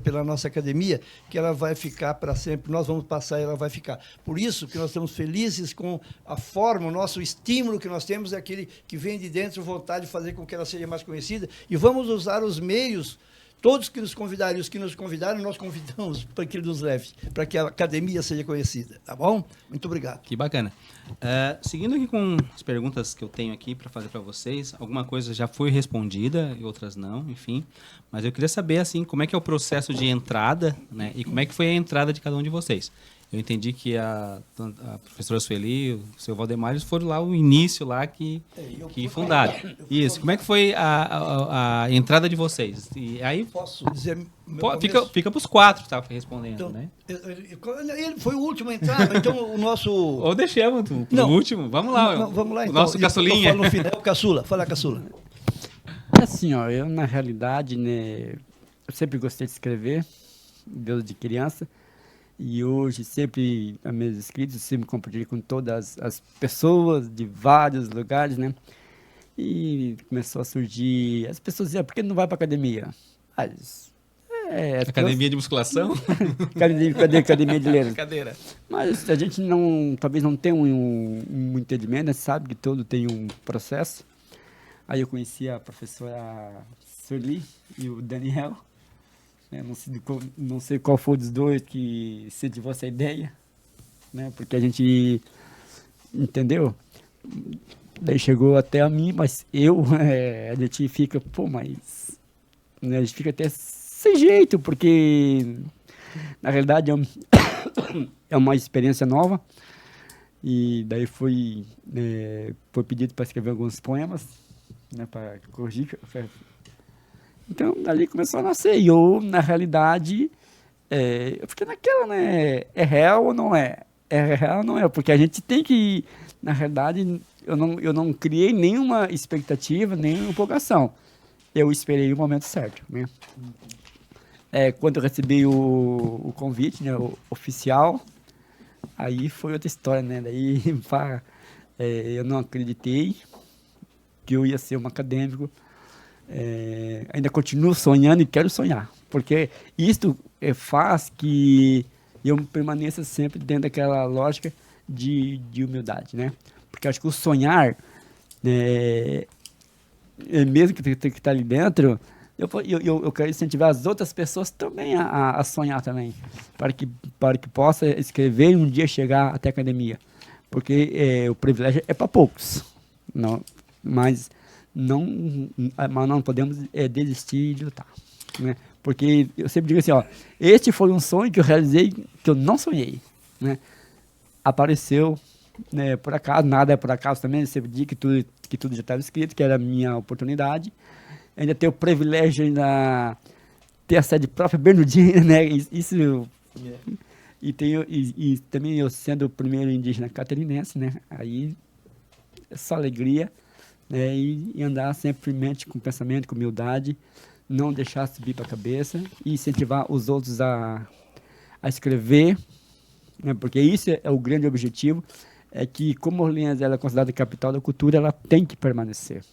pela nossa academia, que ela vai ficar para sempre, nós vamos passar e ela vai ficar. Por isso que nós estamos felizes com a forma, o nosso estímulo que nós temos é aquele que vem de dentro, vontade de fazer com que ela seja mais conhecida, e vamos usar os meios. Todos que nos convidaram e os que nos convidaram, nós convidamos para que ele nos leve, para que a academia seja conhecida, tá bom? Muito obrigado. Que bacana. Seguindo aqui com as perguntas que eu tenho aqui para fazer para vocês, alguma coisa já foi respondida e outras não, enfim. Mas eu queria saber, assim, como é que é o processo de entrada, né? E como é que foi a entrada de cada um de vocês. Eu entendi que a professora Sueli, o seu Valdemar, eles foram lá o início lá que fundaram. Isso, como é que foi a entrada de vocês? E aí, posso dizer... Fica para os quatro que estavam respondendo, então, né? Ele foi o último a entrar, então o nosso... Ou deixamos o último, vamos lá. Não, vamos lá, o então. nosso caçulinha. No final, o caçula, fala caçula. Assim, ó, eu na realidade, né, eu sempre gostei de escrever, desde criança. E hoje, sempre, a meus escritos, sempre compartilho com todas as pessoas de vários lugares, né? E começou a surgir... As pessoas diziam, por que não vai para academia? Academia de musculação? Academia de letras. Cadeira. Mas a gente talvez não tenha um entendimento, né? Sabe que todo tem um processo. Aí eu conheci a professora Sueli e o Daniel. Não sei qual foi dos dois que incentivou essa ideia, né? Porque a gente entendeu. Daí chegou até a mim, mas a gente fica, mas né, a gente fica até sem jeito, porque na realidade é uma experiência nova. E daí foi pedido para escrever alguns poemas, né, para corrigir. Então, dali começou a nascer. E eu, na realidade, eu fiquei naquela, né? É real ou não é? É real ou não é? Porque a gente tem que, na realidade, eu não criei nenhuma expectativa, nenhuma empolgação. Eu esperei o momento certo, né? Quando eu recebi o convite, né, o oficial, aí foi outra história, né? Daí, eu não acreditei que eu ia ser um acadêmico. Ainda continuo sonhando e quero sonhar, porque isto faz que eu permaneça sempre dentro daquela lógica de humildade, né? Porque acho que o sonhar, mesmo que está ali dentro, eu quero incentivar as outras pessoas também a sonhar também, para que possa escrever e um dia chegar até a academia, porque o privilégio é para poucos, mas não podemos desistir de lutar, né? Porque eu sempre digo assim, ó, este foi um sonho que eu realizei, que eu não sonhei, né? Apareceu, né, por acaso, nada é por acaso também, eu sempre digo que tudo já estava escrito, que era a minha oportunidade. Ainda ter o privilégio de ter a sede própria, Bernardina, né? Isso... E também eu sendo o primeiro indígena catarinense, né? Aí é só alegria. E andar sempre mente com pensamento, com humildade, não deixar subir para a cabeça e incentivar os outros a escrever, né, porque isso é o grande objetivo, é que, como Orleans ela é considerada a capital da cultura, ela tem que permanecer.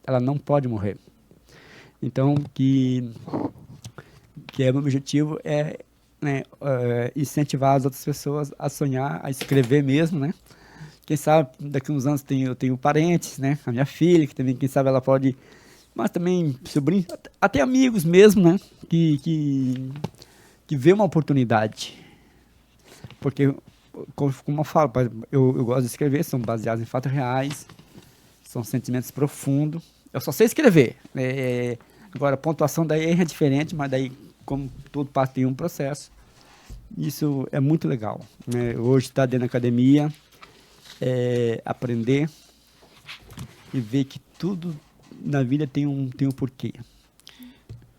Ela não pode morrer. Então, que é o meu objetivo é, né, incentivar as outras pessoas a sonhar, a escrever mesmo, né? Quem sabe daqui a uns anos eu tenho parentes, né? A minha filha, que também, quem sabe ela pode, mas também sobrinhos, até amigos mesmo, né? Que vê uma oportunidade. Porque, como eu falo, eu gosto de escrever, são baseados em fatos reais, são sentimentos profundos. Eu só sei escrever. Agora, a pontuação daí é diferente, mas daí, como tudo passa em um processo, isso é muito legal, né? Hoje está dentro da academia, aprender e ver que tudo na vida tem um porquê.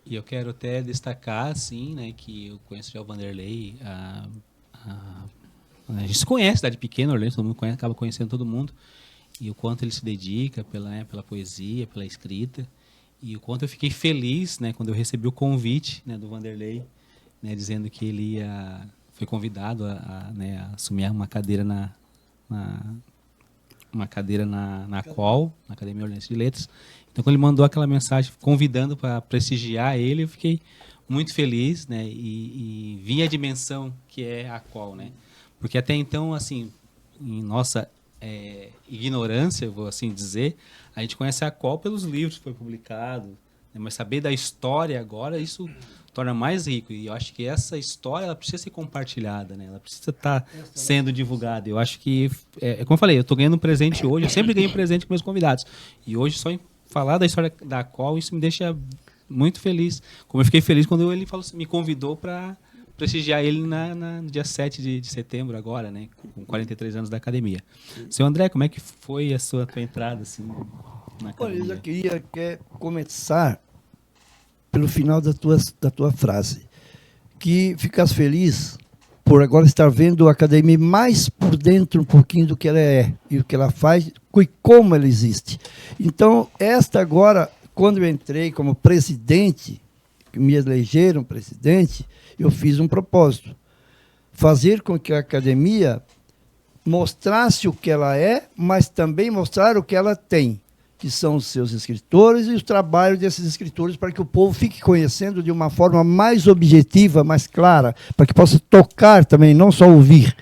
E eu quero até destacar, assim, né, que eu conheço já o Vanderlei, a gente se conhece, cidade pequena, Orleans, todo mundo conhece, acaba conhecendo todo mundo, e o quanto ele se dedica pela poesia, pela escrita, e o quanto eu fiquei feliz, né, quando eu recebi o convite, né, do Vanderlei, né, dizendo que ele foi convidado a assumir uma cadeira na qual, na Academia Orleans de Letras. Então, quando ele mandou aquela mensagem convidando para prestigiar ele, eu fiquei muito feliz, né, e vi a dimensão que é a qual, né, porque até então, assim, em nossa ignorância, vou assim dizer, a gente conhece a qual pelos livros que foi publicado, né, mas saber da história agora, isso torna mais rico, e eu acho que essa história ela precisa ser compartilhada, né? Ela precisa estar sendo divulgada. Eu acho que, como eu falei, eu estou ganhando um presente hoje, eu sempre ganho um presente com meus convidados, e hoje só em falar da história da qual, isso me deixa muito feliz, como eu fiquei feliz quando ele me convidou para prestigiar ele no dia 7 de setembro agora, né, com 43 anos da academia. Seu André, como é que foi a tua entrada assim, na academia? Olha, eu já queria começar pelo final da tua frase, que ficasse feliz por agora estar vendo a academia mais por dentro um pouquinho do que ela é, e o que ela faz, e como ela existe. Então, esta agora, quando eu entrei como presidente, que me elegeram presidente, eu fiz um propósito, fazer com que a academia mostrasse o que ela é, mas também mostrar o que ela tem, que são os seus escritores e os trabalhos desses escritores, para que o povo fique conhecendo de uma forma mais objetiva, mais clara, para que possa tocar também, não só ouvir.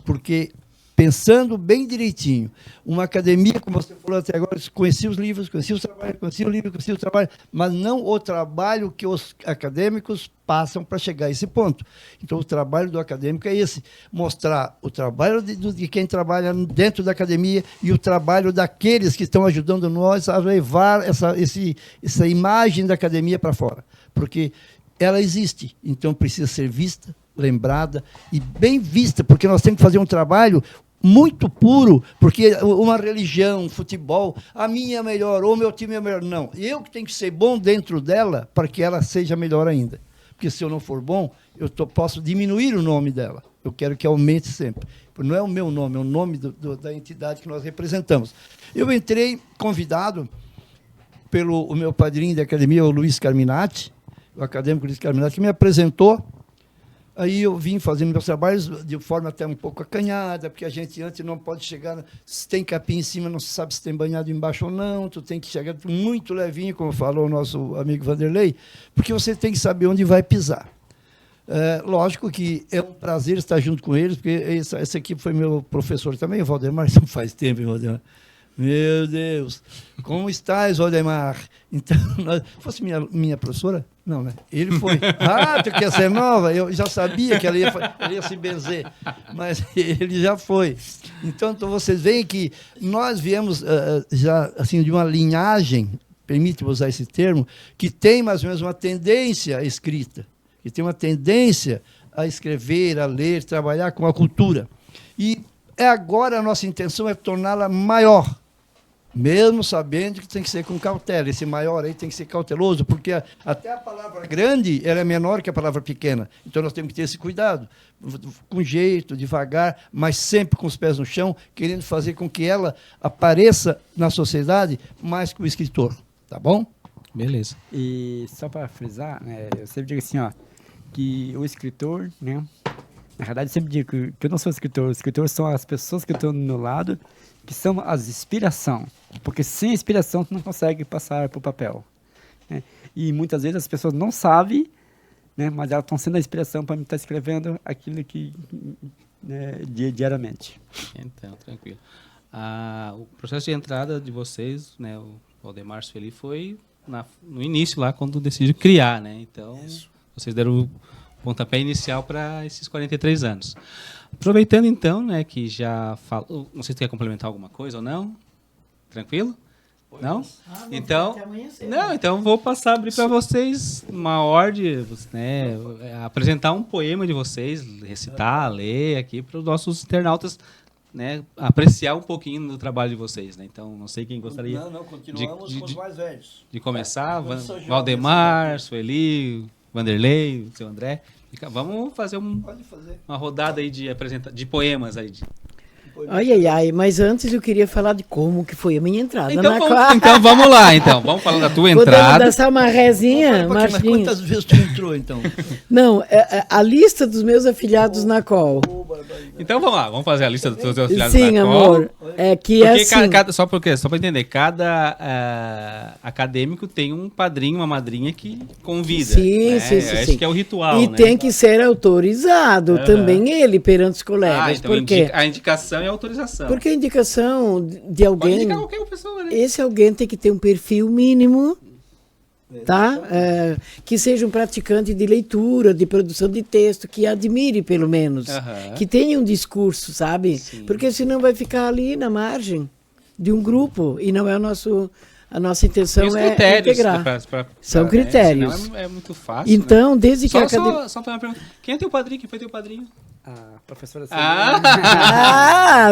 Porque, pensando bem direitinho, uma academia, como você falou até agora, conhecia os livros, conhecia os trabalhos, conhecia o livro, conhecia o trabalho, mas não o trabalho que os acadêmicos passam para chegar a esse ponto. Então, o trabalho do acadêmico é esse, mostrar o trabalho de quem trabalha dentro da academia e o trabalho daqueles que estão ajudando nós a levar essa imagem da academia para fora. Porque ela existe, então precisa ser vista, lembrada e bem vista, porque nós temos que fazer um trabalho muito puro, porque uma religião, um futebol, a minha é melhor, ou o meu time é melhor. Não, eu que tenho que ser bom dentro dela para que ela seja melhor ainda. Porque se eu não for bom, posso diminuir o nome dela. Eu quero que aumente sempre. Não é o meu nome, é o nome da entidade que nós representamos. Eu entrei convidado pelo meu padrinho da academia, o Luiz Carminati, o acadêmico Luiz Carminati, que me apresentou. Aí eu vim fazendo meus trabalhos de forma até um pouco acanhada, porque a gente antes não pode chegar, se tem capim em cima, não se sabe se tem banhado embaixo ou não, tu tem que chegar muito levinho, como falou o nosso amigo Vanderlei, porque você tem que saber onde vai pisar. Lógico que é um prazer estar junto com eles, porque essa equipe foi meu professor também, o Valdemar, isso faz tempo, hein, Valdemar? Meu Deus, como estás, Valdemar? Então, fosse minha professora? Não, né? Ele foi. Ah, tu quer ser nova? Eu já sabia que ela ia se benzer, mas ele já foi. Então, vocês veem que nós viemos já assim, de uma linhagem, permite-me usar esse termo, que tem mais ou menos uma tendência escrita, que tem uma tendência a escrever, a ler, trabalhar com a cultura. E agora a nossa intenção é torná-la maior, mesmo sabendo que tem que ser com cautela. Esse maior aí tem que ser cauteloso, porque até a palavra grande ela é menor que a palavra pequena. Então nós temos que ter esse cuidado, com jeito, devagar, mas sempre com os pés no chão, querendo fazer com que ela apareça na sociedade mais que o escritor. Tá bom? Beleza. E só para frisar, né, eu sempre digo assim, ó, que o escritor, né, Na verdade, eu sempre digo que eu não sou escritor. Os escritores são as pessoas que estão do meu lado, que são as inspiração. Porque sem inspiração, tu não consegue passar para o papel. Né? E muitas vezes as pessoas não sabem, né, mas elas estão sendo a inspiração para mim estar escrevendo aquilo que diariamente. Então, tranquilo. O processo de entrada de vocês, né, o Valdemar Sueli, foi no início lá, quando decidiu criar, né? Então, vocês deram o pontapé inicial para esses 43 anos. Aproveitando então, né, que já falou, não sei se quer complementar alguma coisa ou não. Tranquilo? Não? Então, então vou passar a abrir para vocês uma ordem, né, apresentar um poema de vocês, recitar, ler aqui para os nossos internautas, né, apreciar um pouquinho do trabalho de vocês, né? Então, não sei quem gostaria. Não, continuamos com os mais velhos. De começar, Valdemar, Sueli, Vanderlei, seu André. Vamos fazer uma rodada aí de poemas aí. Ai, mas antes eu queria falar de como que foi a minha entrada. Então vamos lá, então. Vamos falar da tua entrada. Vou dançar uma rezinha, mas quantas vezes tu entrou, então? Não, a lista dos meus afiliados na COL. Então vamos lá, vamos fazer a lista dos teus afiliados na COL. Sim, amor. Porque assim... Só para entender, cada acadêmico tem um padrinho, uma madrinha que convida. Sim, né? sim. Acho que é o ritual, e né? tem que ser autorizado também ele perante os colegas. Então a indicação e a autorização. Porque a indicação de alguém... Pode indicar qualquer pessoa, né? Esse alguém tem que ter um perfil mínimo, tá? Que seja um praticante de leitura, de produção de texto, que admire pelo menos, que tenha um discurso, sabe? Sim. Porque senão vai ficar ali na margem de um grupo e não é a nossa intenção é integrar. São critérios. Senão é muito fácil. Então, desde que só para uma pergunta, quem é teu padrinho? Quem foi teu padrinho? Professora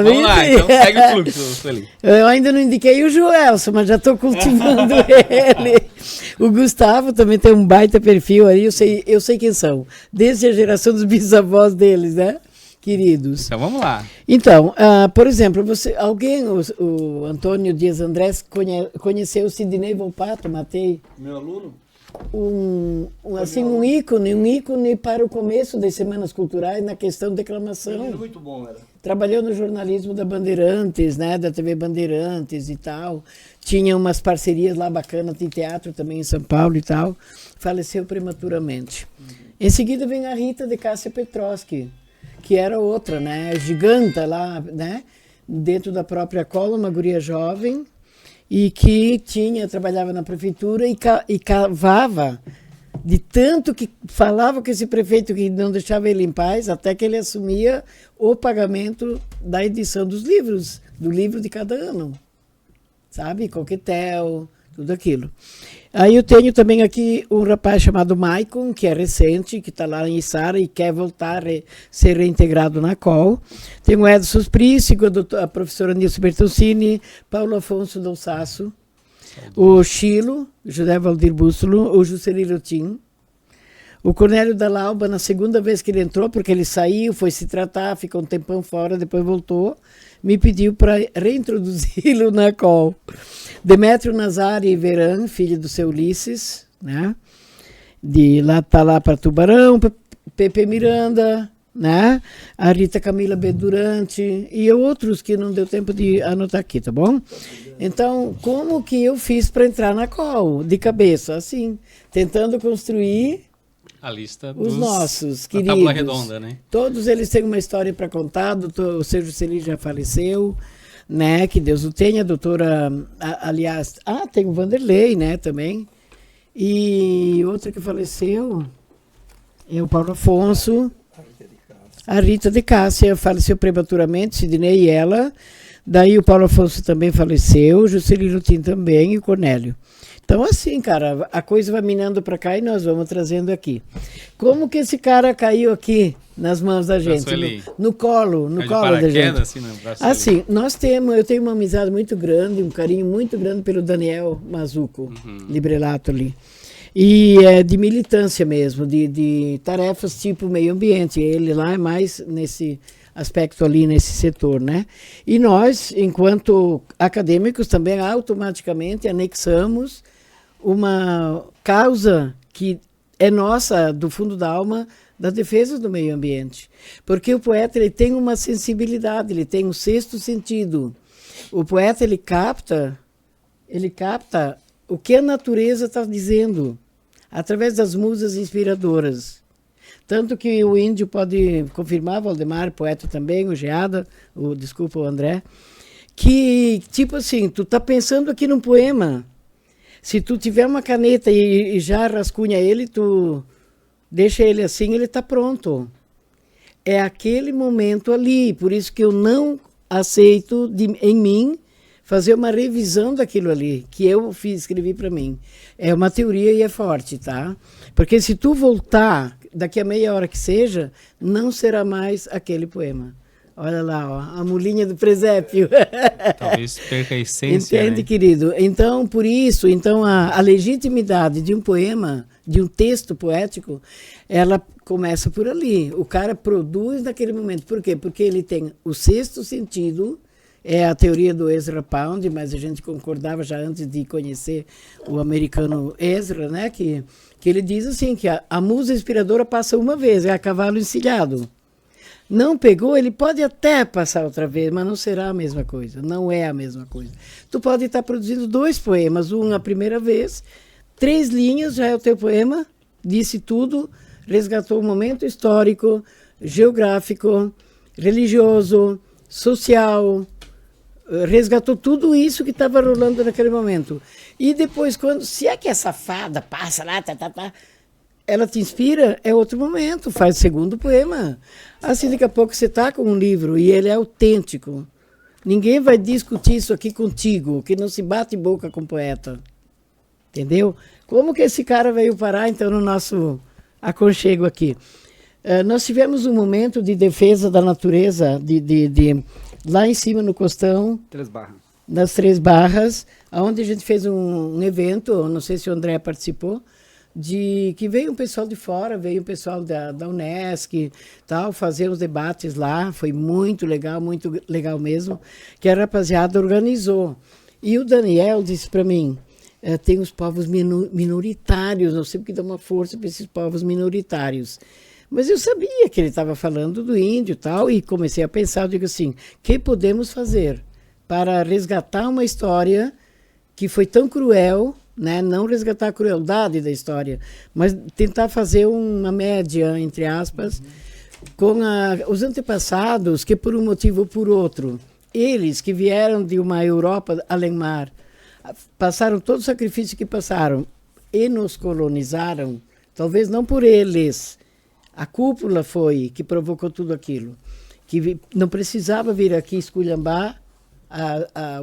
Vamos lá, então segue o fluxo, Sueli. Eu ainda não indiquei o Joelson, mas já estou cultivando ele. O Gustavo também tem um baita perfil aí, eu sei quem são. Desde a geração dos bisavós deles, né? Queridos. Então vamos lá. Então, por exemplo, o Antônio Dias Andrés conheceu o Sidney Volpato, Matei? Meu aluno? Um ícone para o começo das Semanas Culturais na questão de declamação. Ele muito bom, era. Trabalhou no jornalismo da Bandeirantes, né, da TV Bandeirantes e tal. Tinha umas parcerias lá bacanas de teatro também em São Paulo e tal. Faleceu prematuramente. Em seguida vem a Rita de Cássia Petroschi, que era outra, né, giganta lá, né, dentro da própria COL, uma guria jovem, e que trabalhava na prefeitura e cavava, de tanto que falava com esse prefeito que não deixava ele em paz, até que ele assumia o pagamento da edição dos livros, do livro de cada ano, sabe? Coquetel, tudo aquilo. Aí eu tenho também aqui um rapaz chamado Maicon, que é recente, que está lá em Içara e quer voltar a ser reintegrado na COL. Tem o Edson Príncipe, a professora Nilce Bertoncini, Paulo Afonso Donsasso, o Chilo, José Valdir Bússolo, o Juscelino Tim, o Cornélio da Lauba, na segunda vez que ele entrou, porque ele saiu, foi se tratar, ficou um tempão fora, depois voltou, me pediu para reintroduzi-lo na COL. Demétrio Nazari Veran, filho do seu Ulisses, né? Tá lá para Tubarão, Pepe Miranda, né? A Rita Camila Bedurante e outros que não deu tempo de anotar aqui, tá bom? Então, como que eu fiz para entrar na COL? De cabeça, assim, tentando construir a lista os nossos queridos. A tábua redonda, né? Todos eles têm uma história para contar. O seu Juscelino já faleceu, né? Que Deus o tenha. A doutora, aliás, tem o Vanderlei, né? Também. E outro que faleceu é o Paulo Afonso. A Rita de Cássia faleceu prematuramente, Sidney e ela. Daí o Paulo Afonso também faleceu, o Juscelino Tim também e o Cornélio. Então, assim, cara, a coisa vai minando para cá e nós vamos trazendo aqui. Como que esse cara caiu aqui nas mãos da gente? No colo da gente. Assim, eu tenho uma amizade muito grande, um carinho muito grande pelo Daniel Mazuco, Librelato ali. E é de militância mesmo, de tarefas tipo meio ambiente. Ele lá é mais nesse aspecto ali, nesse setor, né? E nós, enquanto acadêmicos, também automaticamente anexamos uma causa que é nossa, do fundo da alma, da defesa do meio ambiente. Porque o poeta ele tem uma sensibilidade, ele tem um sexto sentido. O poeta ele capta o que a natureza está dizendo, através das musas inspiradoras. Tanto que o índio pode confirmar, Valdemar, poeta também, o Geada, o André, que, tipo assim, tu tá pensando aqui num poema. Se tu tiver uma caneta e já rascunha ele, tu deixa ele assim, ele está pronto. É aquele momento ali, por isso que eu não aceito em mim fazer uma revisão daquilo ali, que eu escrevi para mim. É uma teoria e é forte, tá? Porque se tu voltar, daqui a meia hora que seja, não será mais aquele poema. Olha lá, ó, a mulinha do presépio. Talvez perca a essência, Entende, né? querido? Então, por isso, a legitimidade de um poema, de um texto poético, ela começa por ali. O cara produz naquele momento. Por quê? Porque ele tem o sexto sentido, é a teoria do Ezra Pound, mas a gente concordava já antes de conhecer o americano Ezra, né? Que ele diz assim, que a musa inspiradora passa uma vez, é a cavalo encilhado. Não pegou, ele pode até passar outra vez, mas não será a mesma coisa, não é a mesma coisa. Tu pode estar produzindo 2 poemas, um a primeira vez, 3 linhas, já é o teu poema, disse tudo, resgatou o momento histórico, geográfico, religioso, social, resgatou tudo isso que estava rolando naquele momento. E depois, se é que a safada passa lá, ela te inspira, é outro momento, faz o segundo poema. Assim, daqui a pouco você está com um livro e ele é autêntico. Ninguém vai discutir isso aqui contigo, que não se bate boca com poeta. Entendeu? Como que esse cara veio parar, então, no nosso aconchego aqui? Nós tivemos um momento de defesa da natureza, lá em cima no Costão, 3 barras. nas 3 barras, onde a gente fez um evento, não sei se o André participou, que veio um pessoal de fora, veio um pessoal da Unesc, tal, fazer uns debates lá, foi muito legal mesmo, que a rapaziada organizou. E o Daniel disse para mim, tem os povos minoritários, não sei porque dá uma força para esses povos minoritários. Mas eu sabia que ele estava falando do índio e tal, e comecei a pensar, eu digo assim, o que podemos fazer para resgatar uma história que foi tão cruel, né? Não resgatar a crueldade da história, mas tentar fazer uma média, entre aspas, com os antepassados que, por um motivo ou por outro, eles que vieram de uma Europa além-mar, passaram todo o sacrifício que passaram e nos colonizaram, talvez não por eles, a cúpula foi que provocou tudo aquilo, que não precisava vir aqui esculhambar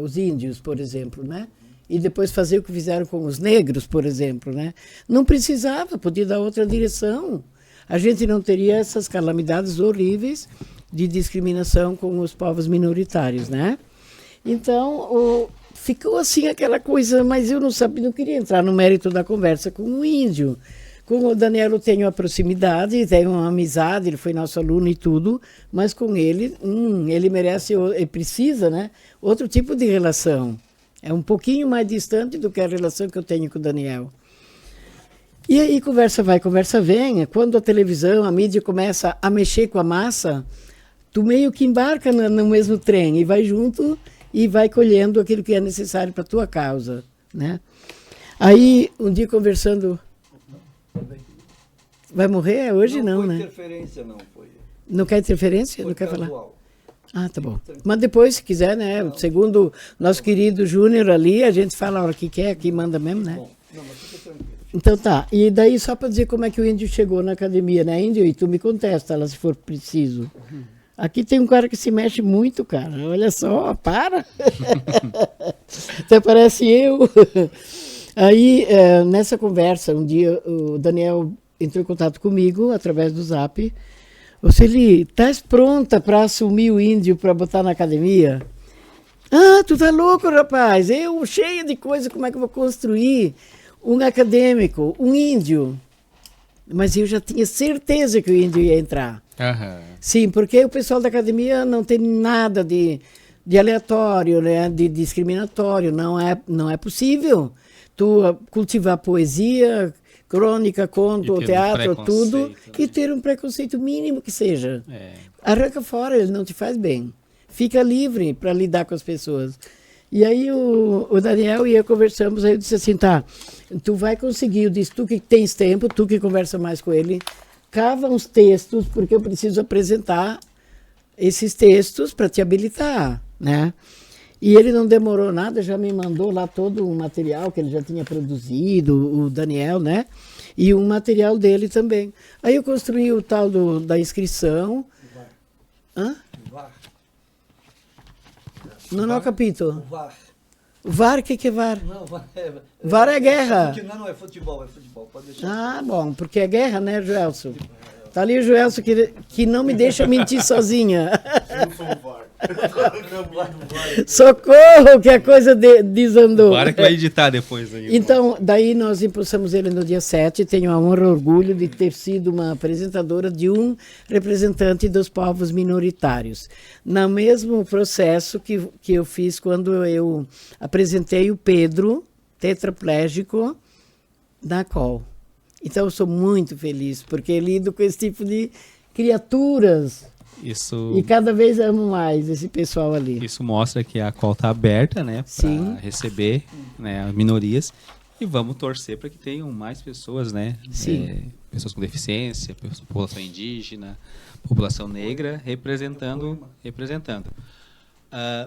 os índios, por exemplo, né? E depois fazer o que fizeram com os negros, por exemplo, né? Não precisava, podia dar outra direção. A gente não teria essas calamidades horríveis de discriminação com os povos minoritários, né? Então, ficou assim aquela coisa, mas eu não queria entrar no mérito da conversa com o índio. Com o Daniel eu tenho a proximidade, tenho uma amizade, ele foi nosso aluno e tudo, mas com ele merece, ele precisa, né? Outro tipo de relação. É um pouquinho mais distante do que a relação que eu tenho com o Daniel. E aí, conversa vai, conversa vem. Quando a televisão, a mídia começa a mexer com a massa, tu meio que embarca no mesmo trem e vai junto e vai colhendo aquilo que é necessário para a tua causa, né? Aí, um dia conversando... Vai morrer? Hoje não, né? Interferência não foi. Não quer interferência? Foi não quer casual. falar? Ah, tá bom. Mas depois, se quiser, né? Segundo nosso querido Júnior ali, a gente fala a hora que quer, aqui manda mesmo, né? Bom, não, mas fica tranquilo. Então tá. E daí, só para dizer como é que o índio chegou na academia, né, índio? E tu me contesta lá, se for preciso. Aqui tem um cara que se mexe muito, cara. Olha só, para. Até parece eu. Aí, nessa conversa, um dia, o Daniel entrou em contato comigo, através do Zap. Ô, Celi, estás pronta para assumir o índio para botar na academia? Ah, tu tá louco, rapaz. Eu, cheio de coisa, como é que eu vou construir um acadêmico, um índio? Mas eu já tinha certeza que o índio ia entrar. Aham. Sim, porque o pessoal da academia não tem nada de aleatório, né, de discriminatório. Não é possível tu cultivar poesia, crônica, conto, ou teatro, tudo, e né? ter um preconceito mínimo que seja. Arranca fora, ele não te faz bem. Fica livre para lidar com as pessoas. E aí o Daniel e eu conversamos, aí eu disse assim, tá, tu vai conseguir, eu disse, tu que tens tempo, tu que conversa mais com ele, cava uns textos, porque eu preciso apresentar esses textos para te habilitar, né? E ele não demorou nada, já me mandou lá todo o material que ele já tinha produzido, o Daniel, né? E um material dele também. Aí eu construí o tal da inscrição. Hã? Não, capítulo. O VAR. O VAR, o que é VAR? Não, VAR é guerra. Não, é futebol, pode deixar. Ah, bom, porque é guerra, né, Joelson? Tá ali o Joelson que não me deixa mentir sozinha. Eu sou o VAR. Socorro, que a coisa desandou. Agora que vai editar depois aí. Então, daí nós impulsamos ele no dia 7. Tenho a honra e orgulho de ter sido uma apresentadora de um representante dos povos minoritários. No mesmo processo que eu fiz quando eu apresentei o Pedro, tetraplégico, na COL. Então, eu sou muito feliz, porque lido com esse tipo de criaturas. Isso, E cada vez amo mais esse pessoal ali. isso mostra que a COL está aberta, né, Sim. para receber, né, as minorias, e vamos torcer para que tenham mais pessoas, né, Sim. pessoas com deficiência, população indígena, população negra, representando.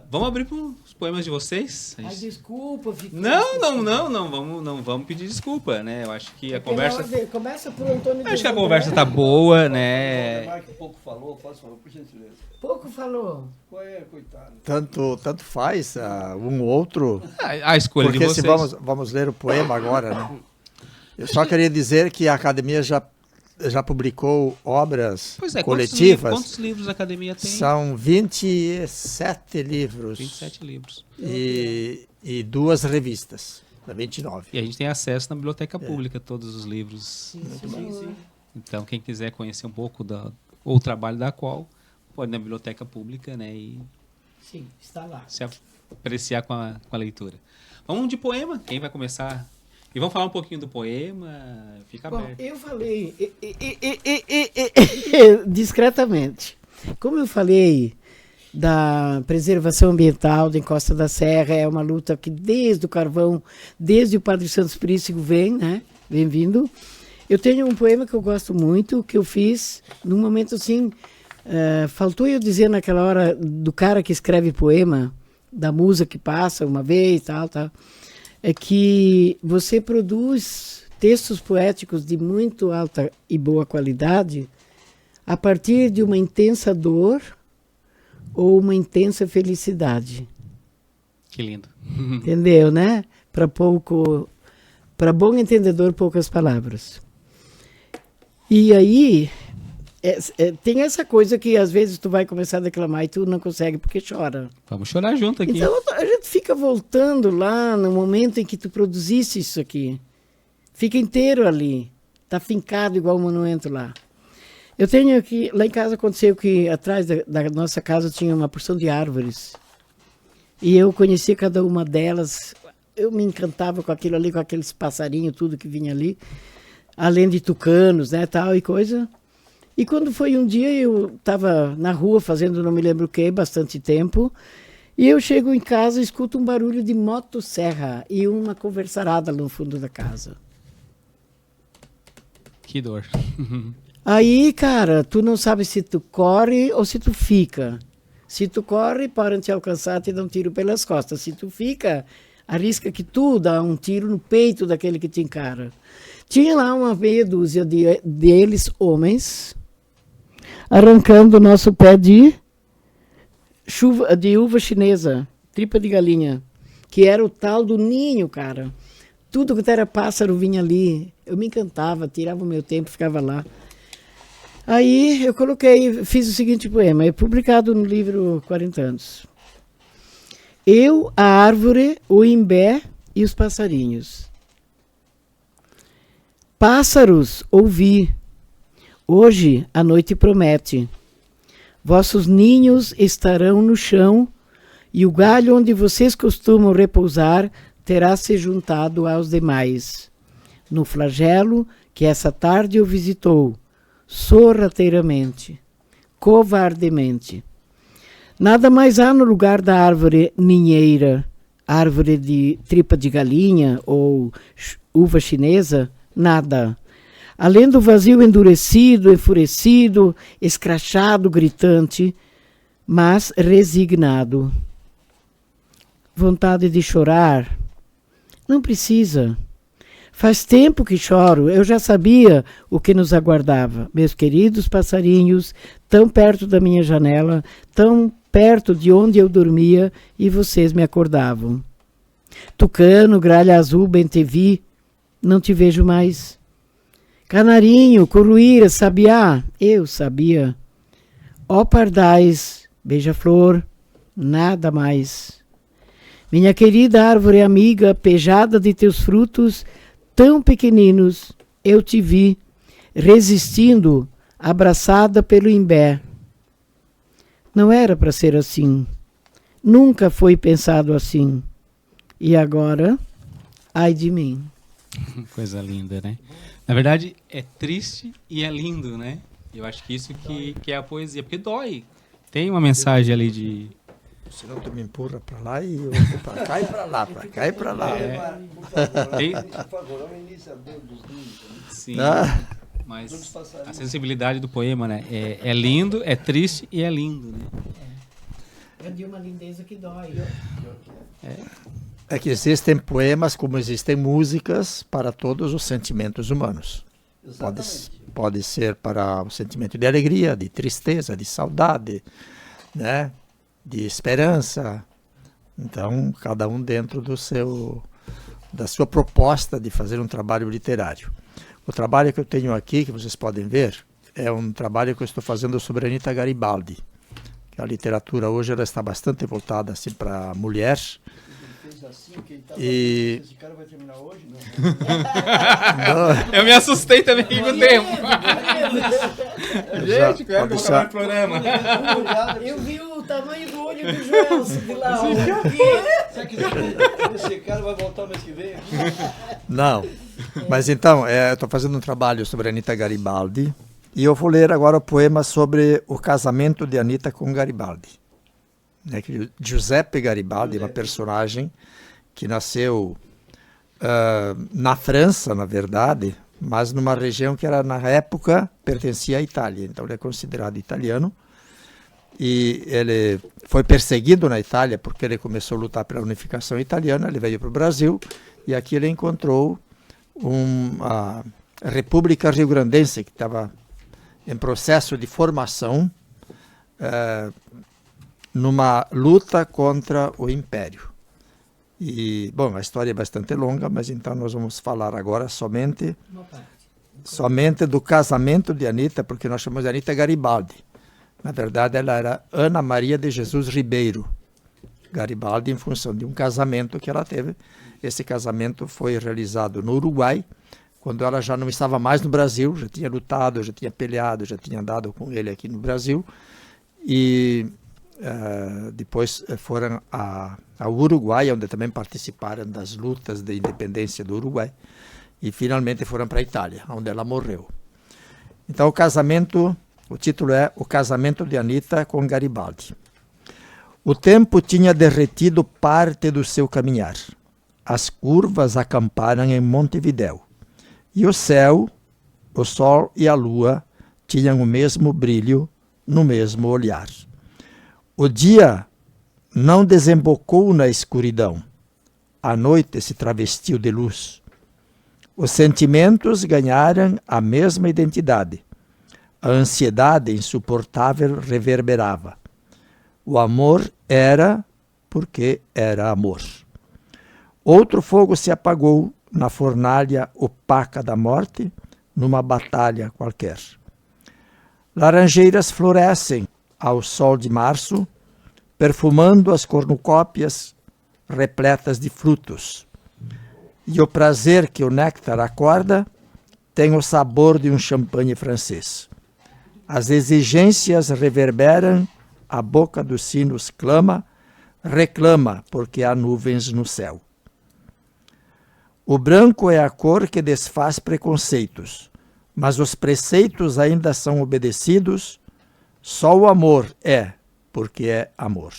Vamos abrir para os poemas de vocês? A Ai, gente- desculpa, Não vamos pedir desculpa, né? Eu acho que a conversa, Começa por Antônio. acho que a conversa tá boa, né? Marco pouco falou, posso falar, por gentileza. Pouco falou. Qual é, coitado? Tanto faz um ou outro. A escolha Porque de se vocês. vamos ler o poema agora, né? Eu só queria dizer que a academia já publicou obras Pois é, coletivas. quantos livros a academia tem? São 27 livros 27 livros. e 2 revistas, 29. E a gente tem acesso na biblioteca pública a todos os livros. Então, quem quiser conhecer um pouco o trabalho da qual pode ir na biblioteca pública, né, e Sim, está lá. se apreciar com a leitura. Vamos de poema. Quem vai começar? E vamos falar um pouquinho do poema. Fica Bom, aberto. eu falei discretamente. Como eu falei da preservação ambiental da Encosta da Serra, é uma luta que desde o carvão, desde o Padre Santos Príncipe vem, né? Vem vindo. Eu tenho um poema que eu gosto muito, que eu fiz num momento assim. Faltou eu dizer naquela hora do cara que escreve poema, da musa que passa uma vez, tal. É que você produz textos poéticos de muito alta e boa qualidade a partir de uma intensa dor ou uma intensa felicidade. Que lindo. Entendeu, né? Para bom entendedor, poucas palavras. E aí, tem essa coisa que às vezes tu vai começar a declamar e tu não consegue porque chora. Vamos chorar junto aqui. Então a gente fica voltando lá no momento em que tu produziste isso aqui. Fica inteiro ali. Está fincado igual o monumento lá. Eu tenho aqui, lá em casa aconteceu que atrás da nossa casa tinha uma porção de árvores. E eu conhecia cada uma delas. Eu me encantava com aquilo ali, com aqueles passarinhos, tudo que vinha ali. Além de tucanos, né, tal e coisa. E quando foi um dia, eu estava na rua fazendo não me lembro o que, bastante tempo, e eu chego em casa e escuto um barulho de motosserra e uma conversarada no fundo da casa. Que dor. Aí, cara, tu não sabe se tu corre ou se tu fica. Se tu corre, podem te alcançar, te dão um tiro pelas costas. Se tu fica, arrisca que tu dá um tiro no peito daquele que te encara. Tinha lá uma meia dúzia deles, homens, arrancando o nosso pé de uva chinesa, tripa de galinha, que era o tal do ninho, cara. Tudo que era pássaro vinha ali. Eu me encantava, tirava o meu tempo, ficava lá. Aí eu fiz o seguinte poema, é publicado no livro 40 anos. Eu, a árvore, o imbé e os passarinhos. Pássaros, ouvi. Hoje a noite promete. Vossos ninhos estarão no chão e o galho onde vocês costumam repousar terá se juntado aos demais. no flagelo que essa tarde o visitou, sorrateiramente, covardemente. Nada mais há no lugar da árvore ninheira, árvore de tripa de galinha ou uva chinesa, nada. Além do vazio endurecido, enfurecido, escrachado, gritante, mas resignado. Vontade de chorar? Não precisa. Faz tempo que choro, eu já sabia o que nos aguardava. Meus queridos passarinhos, tão perto da minha janela, tão perto de onde eu dormia, e vocês me acordavam. Tucano, gralha azul, bem te vi, não te vejo mais. Canarinho, coruíra, sabiá, eu sabia. Ó pardais, beija-flor, nada mais. Minha querida árvore amiga, pejada de teus frutos tão pequeninos, eu te vi, resistindo, abraçada pelo imbé. Não era para ser assim. Nunca foi pensado assim. E agora, ai de mim. Coisa linda, né? Na verdade, é triste e é lindo, né? Eu acho que isso que é a poesia, porque dói. Tem uma mensagem ali de... Senão tu me empurra para lá e eu vou para cá e para lá, para cá e para lá. Por favor, é o iniciador dos livros. Sim, mas a sensibilidade do poema, né? É lindo, é triste e é lindo, né? É de uma lindeza que dói. É que existem poemas como existem músicas para todos os sentimentos humanos. Pode ser para o sentimento de alegria, de tristeza, de saudade, né? De esperança. Então, cada um dentro da sua proposta de fazer um trabalho literário. O trabalho que eu tenho aqui, que vocês podem ver, é um trabalho que eu estou fazendo sobre Anita Garibaldi. A literatura hoje ela está bastante voltada assim, para a mulher. E... Esse cara vai terminar hoje? Não. Eu me assustei também com o tempo. Gente, que pode acabar o programa. Eu vi o tamanho do olho do Joelson de lá. Esse cara vai voltar mês que vem? Não. Mas então, eu estou fazendo um trabalho sobre Anita Garibaldi e eu vou ler agora o poema sobre o casamento de Anita com Garibaldi. Giuseppe Garibaldi é uma personagem que nasceu na França, na verdade, mas numa região que era, na época, pertencia à Itália. Então ele é considerado italiano. E ele foi perseguido na Itália porque ele começou a lutar pela unificação italiana. Ele veio para o Brasil e aqui ele encontrou a República Rio-Grandense, que estava em processo de formação numa luta contra o Império. E, bom, a história é bastante longa, mas então nós vamos falar agora somente do casamento de Anita, porque nós chamamos de Anita Garibaldi. Na verdade, ela era Ana Maria de Jesus Ribeiro Garibaldi, em função de um casamento que ela teve. Esse casamento foi realizado no Uruguai, quando ela já não estava mais no Brasil, já tinha lutado, já tinha peleado, já tinha andado com ele aqui no Brasil. E depois foram ao Uruguai, onde também participaram das lutas de independência do Uruguai. E finalmente foram para a Itália, onde ela morreu. Então o título é O Casamento de Anita com Garibaldi. O tempo tinha derretido parte do seu caminhar. As curvas acamparam em Montevidéu. E o céu, o sol e a lua tinham o mesmo brilho no mesmo olhar. O dia não desembocou na escuridão. A noite se travestiu de luz. Os sentimentos ganharam a mesma identidade. A ansiedade insuportável reverberava. O amor era porque era amor. Outro fogo se apagou na fornalha opaca da morte, numa batalha qualquer. Laranjeiras florescem ao sol de março, perfumando as cornucópias repletas de frutos. E o prazer que o néctar acorda tem o sabor de um champanhe francês. As exigências reverberam, a boca dos sinos clama, reclama porque há nuvens no céu. O branco é a cor que desfaz preconceitos, mas os preceitos ainda são obedecidos. Só o amor é, porque é amor.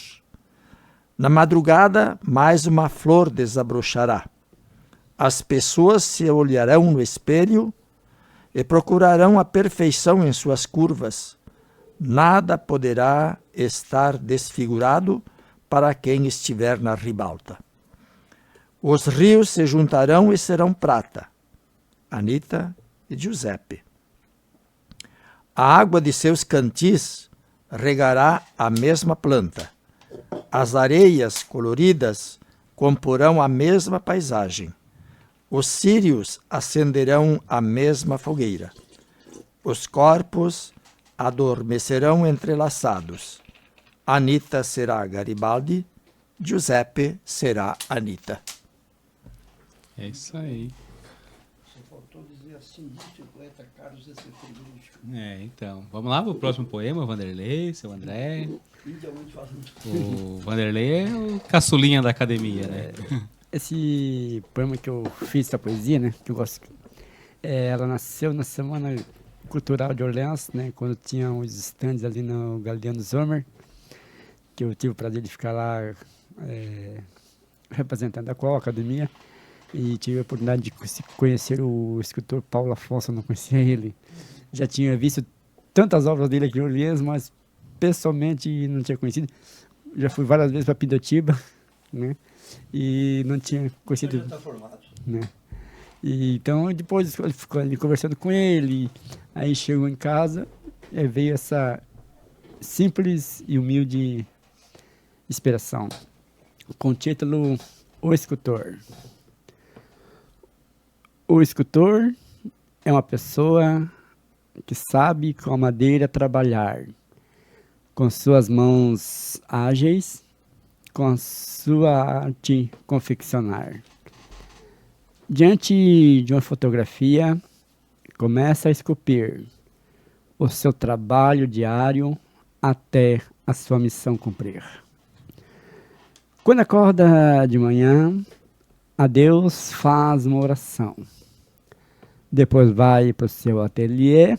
Na madrugada, mais uma flor desabrochará. As pessoas se olharão no espelho e procurarão a perfeição em suas curvas. Nada poderá estar desfigurado para quem estiver na ribalta. Os rios se juntarão e serão prata. Anita e Giuseppe. A água de seus cantis regará a mesma planta. As areias coloridas comporão a mesma paisagem. Os círios acenderão a mesma fogueira. Os corpos adormecerão entrelaçados. Anita será Garibaldi, Giuseppe será Anita. É isso aí. Só faltou dizer assim, o poeta Carlos esse frigorífico. Então. Vamos lá pro próximo poema, Vanderlei, seu André. O Vanderlei é o caçulinha da academia, né? Esse poema que eu fiz, essa poesia, né, que eu gosto, ela nasceu na Semana Cultural de Orleans, né, quando tinha uns estandes ali no Galeano Zomer, que eu tive o prazer de ficar lá representando a qual academia, e tive a oportunidade de conhecer o escritor Paulo Afonso. Não conhecia ele, já tinha visto tantas obras dele aqui em Orleans, mas pessoalmente não tinha conhecido. Já fui várias vezes para Pindotiba, né, e não tinha conhecido. Já está formado. Né? E, então, depois ele ficou ali conversando com ele, aí chegou em casa, e veio essa simples e humilde inspiração, com o título O Escultor. O escultor é uma pessoa que sabe com a madeira trabalhar, com suas mãos ágeis, com a sua arte confeccionar. Diante de uma fotografia, começa a esculpir o seu trabalho diário até a sua missão cumprir. Quando acorda de manhã, a Deus faz uma oração. Depois vai para o seu ateliê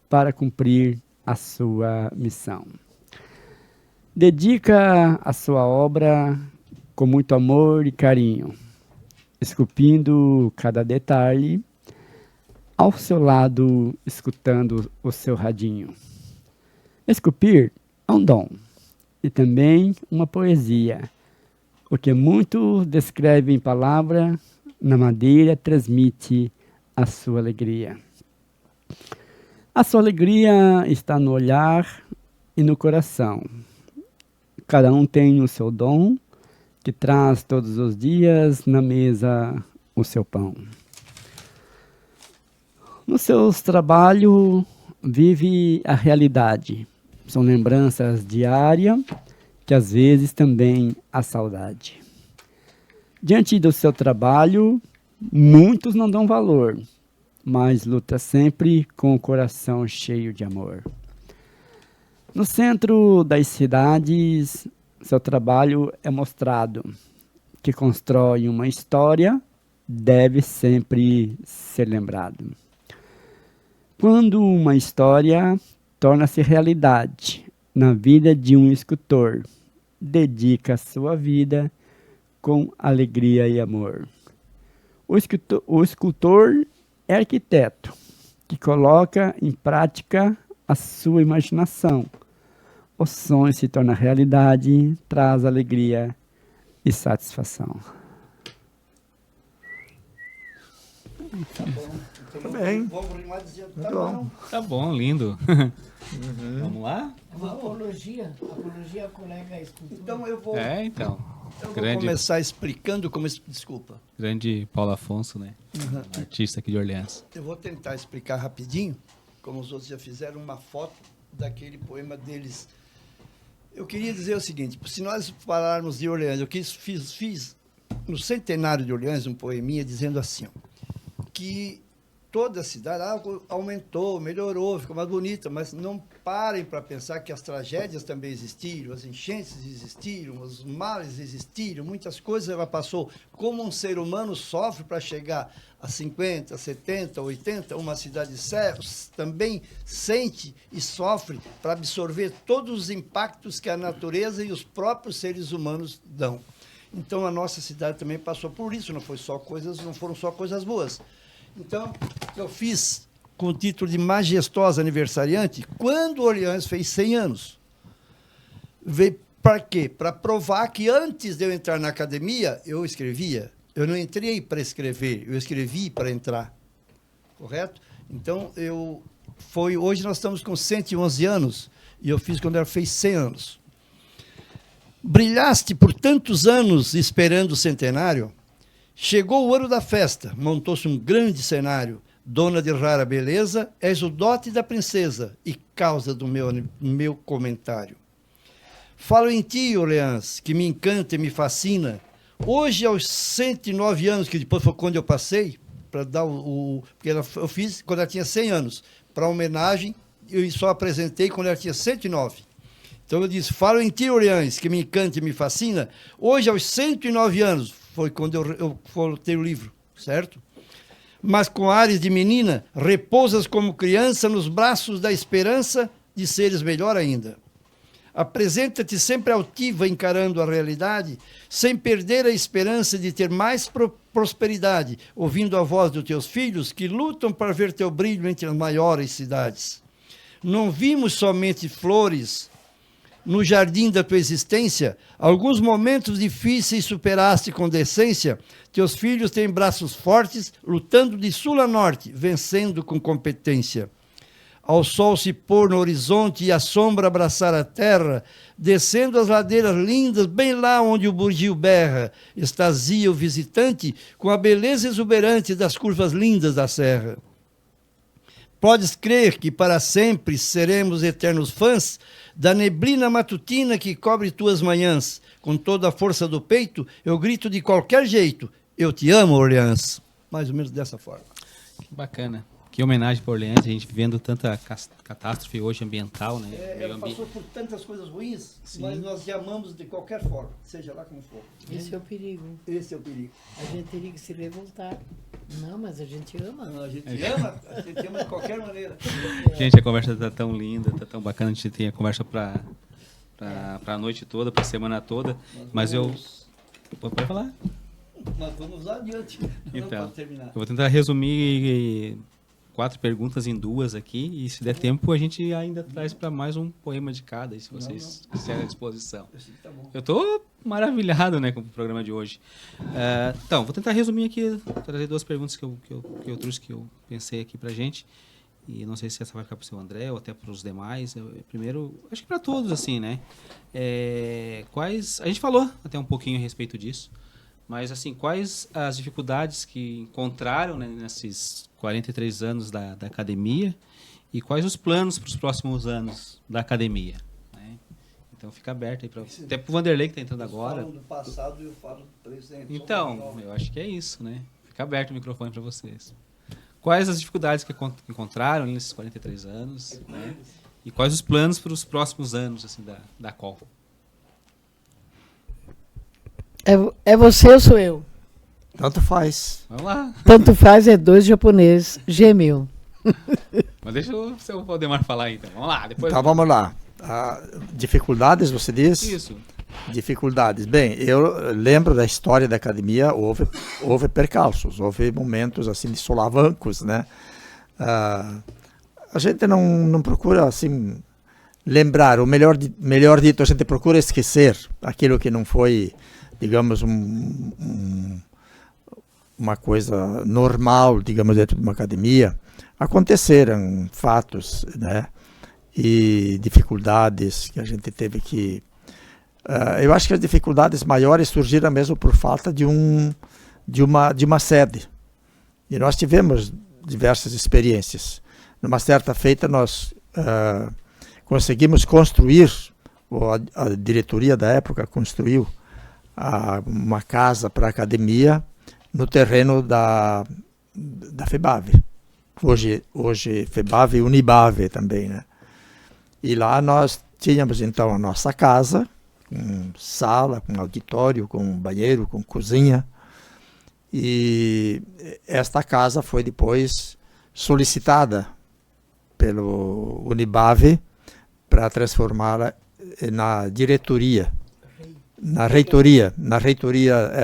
para cumprir a sua missão. Dedica a sua obra com muito amor e carinho, esculpindo cada detalhe, ao seu lado escutando o seu radinho. Esculpir é um dom e também uma poesia. O que muito descreve em palavra, na madeira transmite a sua alegria. A sua alegria está no olhar e no coração. Cada um tem o seu dom, que traz todos os dias na mesa o seu pão. Nos seus trabalhos vive a realidade. São lembranças diárias, que às vezes também a saudade. Diante do seu trabalho, muitos não dão valor, mas luta sempre com o coração cheio de amor. No centro das cidades, seu trabalho é mostrado, que constrói uma história, deve sempre ser lembrado. Quando uma história torna-se realidade na vida de um escultor, dedica a sua vida com alegria e amor. O escultor é arquiteto, que coloca em prática a sua imaginação. O sonho se torna realidade, traz alegria e satisfação. Tá bom. Então, bem. Vamos rimar dizendo Muito bom. Tá bom, lindo. Vamos lá? Uma apologia ao colega escultor. Então eu vou, Então. eu vou Grande, começar explicando como... Desculpa. grande Paulo Afonso, né? Artista aqui de Orleans. Eu vou tentar explicar rapidinho, como os outros já fizeram, uma foto daquele poema deles. Eu queria dizer o seguinte, se nós falarmos de Orleans, eu fiz no centenário de Orleans um poeminha dizendo assim, ó, que toda a cidade aumentou, melhorou, ficou mais bonita, mas não parem para pensar que as tragédias também existiram, as enchentes existiram, os males existiram, muitas coisas ela passou. Como um ser humano sofre para chegar a 50, 70, 80, uma cidade também sente e sofre para absorver todos os impactos que a natureza e os próprios seres humanos dão. Então a nossa cidade também passou por isso, não foram só coisas boas. Então, eu fiz com o título de majestosa aniversariante quando Orleans fez 100 anos. Veio para quê? Para provar que antes de eu entrar na academia, eu escrevia. Eu não entrei para escrever, eu escrevi para entrar. Correto? Então, hoje nós estamos com 111 anos e eu fiz quando ela fez 100 anos. Brilhaste por tantos anos esperando o centenário. Chegou o ano da festa, montou-se um grande cenário. Dona de rara beleza, és o dote da princesa e causa do meu comentário. Falo em ti, Orleans, que me encanta e me fascina. Hoje, aos 109 anos, que depois foi quando eu passei, para dar porque eu fiz quando ela tinha 100 anos. Para homenagem, eu só apresentei quando ela tinha 109. Então eu disse, falo em ti, Orleans, que me encanta e me fascina. Hoje, aos 109 anos, foi quando eu voltei o livro, certo? Mas com ares de menina, repousas como criança nos braços da esperança de seres melhor ainda. Apresenta-te sempre altiva, encarando a realidade, sem perder a esperança de ter mais prosperidade, ouvindo a voz dos teus filhos que lutam para ver teu brilho entre as maiores cidades. Não vimos somente flores no jardim da tua existência, alguns momentos difíceis superaste com decência, teus filhos têm braços fortes, lutando de sul a norte, vencendo com competência. Ao sol se pôr no horizonte e a sombra abraçar a terra, descendo as ladeiras lindas, bem lá onde o bugio berra, extasia o visitante com a beleza exuberante das curvas lindas da serra. Podes crer que para sempre seremos eternos fãs da neblina matutina que cobre tuas manhãs. Com toda a força do peito, eu grito de qualquer jeito, eu te amo, Orleans. Mais ou menos dessa forma. Que bacana. Que homenagem para Orleans, a gente vivendo tanta catástrofe hoje ambiental, né? Ela passou por tantas coisas ruins, sim, mas nós te amamos de qualquer forma, seja lá como for. Esse é o perigo. Esse é o perigo. A gente teria que se revoltar. Não, mas a gente ama. Não, a gente ama de qualquer maneira. Gente, a conversa está tão linda, está tão bacana, a gente tem a conversa para a noite toda, para a semana toda, mas eu... Pode falar? Mas vamos lá adiante. Então, eu vou tentar resumir 4 perguntas em 2 aqui, e se der tempo a gente ainda traz para mais um poema de cada, se vocês quiserem à disposição. Eu estou maravilhado, né, com o programa de hoje. Então, vou tentar resumir aqui, trazer 2 perguntas que eu trouxe, que eu pensei aqui para a gente, e não sei se essa vai ficar para o seu André ou até para os demais. Primeiro, acho que para todos, assim, né? A gente falou até um pouquinho a respeito disso, mas, assim, quais as dificuldades que encontraram, né, nesses 43 anos da academia, e quais os planos para os próximos anos da academia, né? Então, fica aberto aí até para o Vanderlei, que está entrando agora. Eu falo do passado e eu falo do presente. Então, eu acho que é isso, né? Fica aberto o microfone para vocês. Quais as dificuldades que encontraram nesses 43 anos, né? E quais os planos para os próximos anos, assim, da COL? É você ou sou eu? Tanto faz. Vamos lá. Tanto faz, é 2 japoneses, gemeu. Mas deixa o seu Valdemar falar, então. Vamos lá. Depois... Então vamos lá. Dificuldades, você diz? Isso. Dificuldades. Bem, eu lembro da história da academia, houve percalços, houve momentos assim de solavancos, né? A gente não procura assim lembrar, o melhor dito, a gente procura esquecer aquilo que não foi, digamos, uma coisa normal, digamos, dentro de uma academia. Aconteceram fatos, né? E dificuldades que a gente teve que... eu acho que as dificuldades maiores surgiram mesmo por falta de uma sede. E nós tivemos diversas experiências. Numa certa feita, nós conseguimos construir, ou a diretoria da época construiu uma casa para a academia no terreno da FEBAV, hoje FEBAV e Unibave também, né? E lá nós tínhamos então a nossa casa, com sala, com auditório, com banheiro, com cozinha. E esta casa foi depois solicitada pelo Unibave para transformá-la na diretoria, na reitoria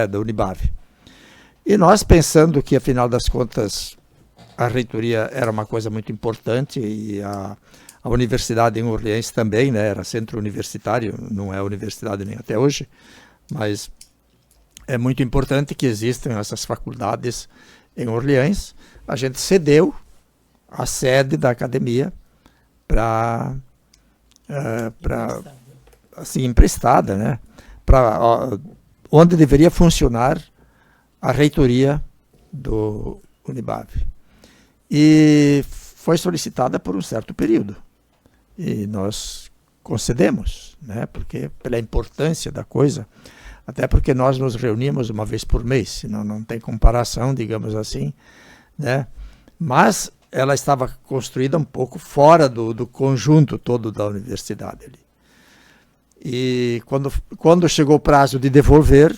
da Unibave. E nós pensando que, afinal das contas, a reitoria era uma coisa muito importante e a universidade em Orleans também, né, era centro universitário, não é universidade nem até hoje, mas é muito importante que existam essas faculdades em Orleans. A gente cedeu a sede da academia para assim, emprestada, né, para onde deveria funcionar a reitoria do Unibave. E foi solicitada por um certo período. E nós concedemos, né, porque pela importância da coisa, até porque nós nos reunimos uma vez por mês, senão não tem comparação, digamos assim, né? Mas ela estava construída um pouco fora do conjunto todo da universidade ali. E quando chegou o prazo de devolver,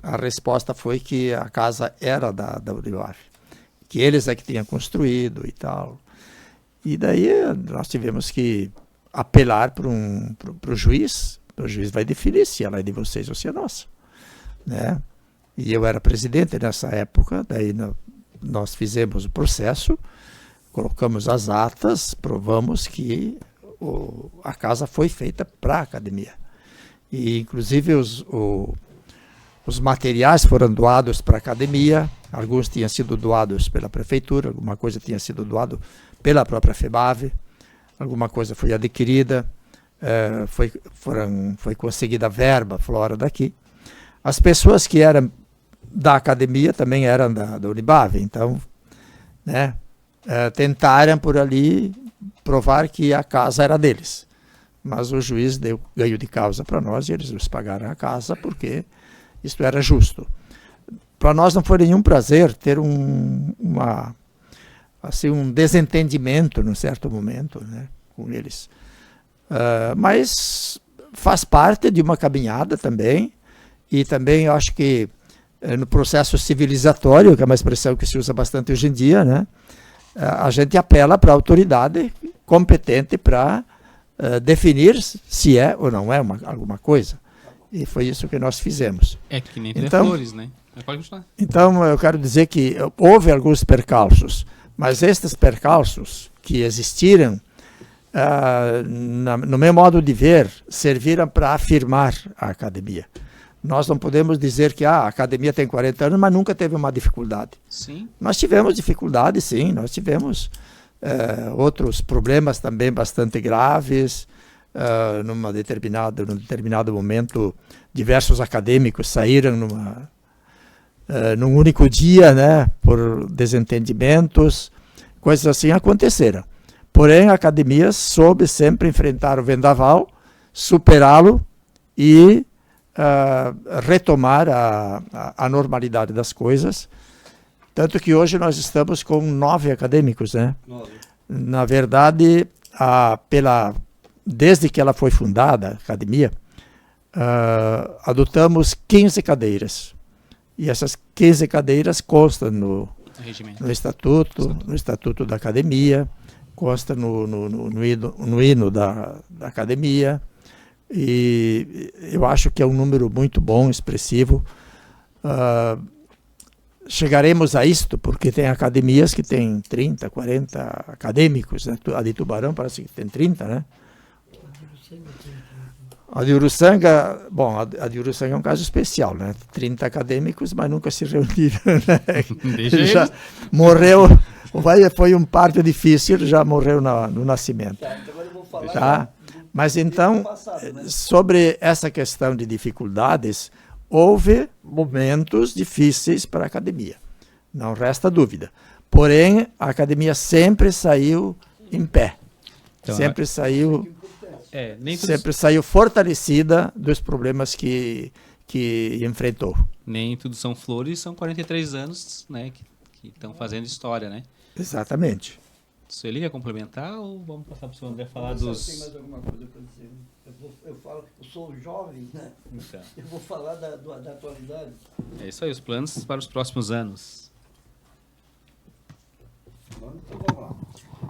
a resposta foi que a casa era da Unibave, que eles é que tinham construído e tal. E daí nós tivemos que apelar para o juiz. O juiz vai definir se ela é de vocês ou se é nossa, né? E eu era presidente nessa época, daí nós fizemos o processo, colocamos as atas, provamos que a casa foi feita para a academia. E inclusive os materiais foram doados para a academia, alguns tinham sido doados pela prefeitura, alguma coisa tinha sido doado pela própria FEBAV, alguma coisa foi adquirida, foi conseguida verba fora daqui. As pessoas que eram da academia também eram da Unibave, então, né, tentaram por ali provar que a casa era deles. Mas o juiz deu ganho de causa para nós e eles nos pagaram a casa porque isto era justo. Para nós não foi nenhum prazer ter um desentendimento num certo momento, né, com eles. Mas faz parte de uma caminhada também, e também eu acho que no processo civilizatório, que é uma expressão que se usa bastante hoje em dia, né, a gente apela para a autoridade competente para definir se é ou não é alguma coisa. E foi isso que nós fizemos. É que nem flores, né? Pode continuar. Então, eu quero dizer que houve alguns percalços, mas estes percalços que existiram, no meu modo de ver, serviram para afirmar a academia. Nós não podemos dizer que a academia tem 40 anos, mas nunca teve uma dificuldade. Sim. Nós tivemos dificuldades, sim, nós tivemos outros problemas também bastante graves. Num determinado momento, diversos acadêmicos saíram num único dia, né, por desentendimentos, coisas assim aconteceram. Porém, a academia soube sempre enfrentar o vendaval, superá-lo e retomar a normalidade das coisas. Tanto que hoje nós estamos com 9 acadêmicos, né? 9. Na verdade, desde que ela foi fundada, a academia, adotamos 15 cadeiras. E essas 15 cadeiras constam no estatuto da academia, consta no hino da academia. E eu acho que é um número muito bom, expressivo. Chegaremos a isto, porque tem academias que têm 30, 40 acadêmicos, né? A de Tubarão parece que tem 30, né? A de Uruçanga, a de Uruçanga é um caso especial, né? 30 acadêmicos, mas nunca se reuniram, né? Já morreu, foi um parto difícil, já morreu no nascimento. Tá? Mas então, sobre essa questão de dificuldades, houve momentos difíceis para a academia, não resta dúvida. Porém, a academia sempre saiu em pé, então, sempre saiu fortalecida dos problemas que enfrentou. Nem tudo são flores, são 43 anos, né, que estão fazendo história, né? Exatamente. Sueli quer complementar ou vamos passar para o senhor André falar dos... Tem mais alguma coisa para dizer? Eu sou jovem, né? Então, Eu vou falar da atualidade. é isso aí, os planos para os próximos anos. Então vamos lá.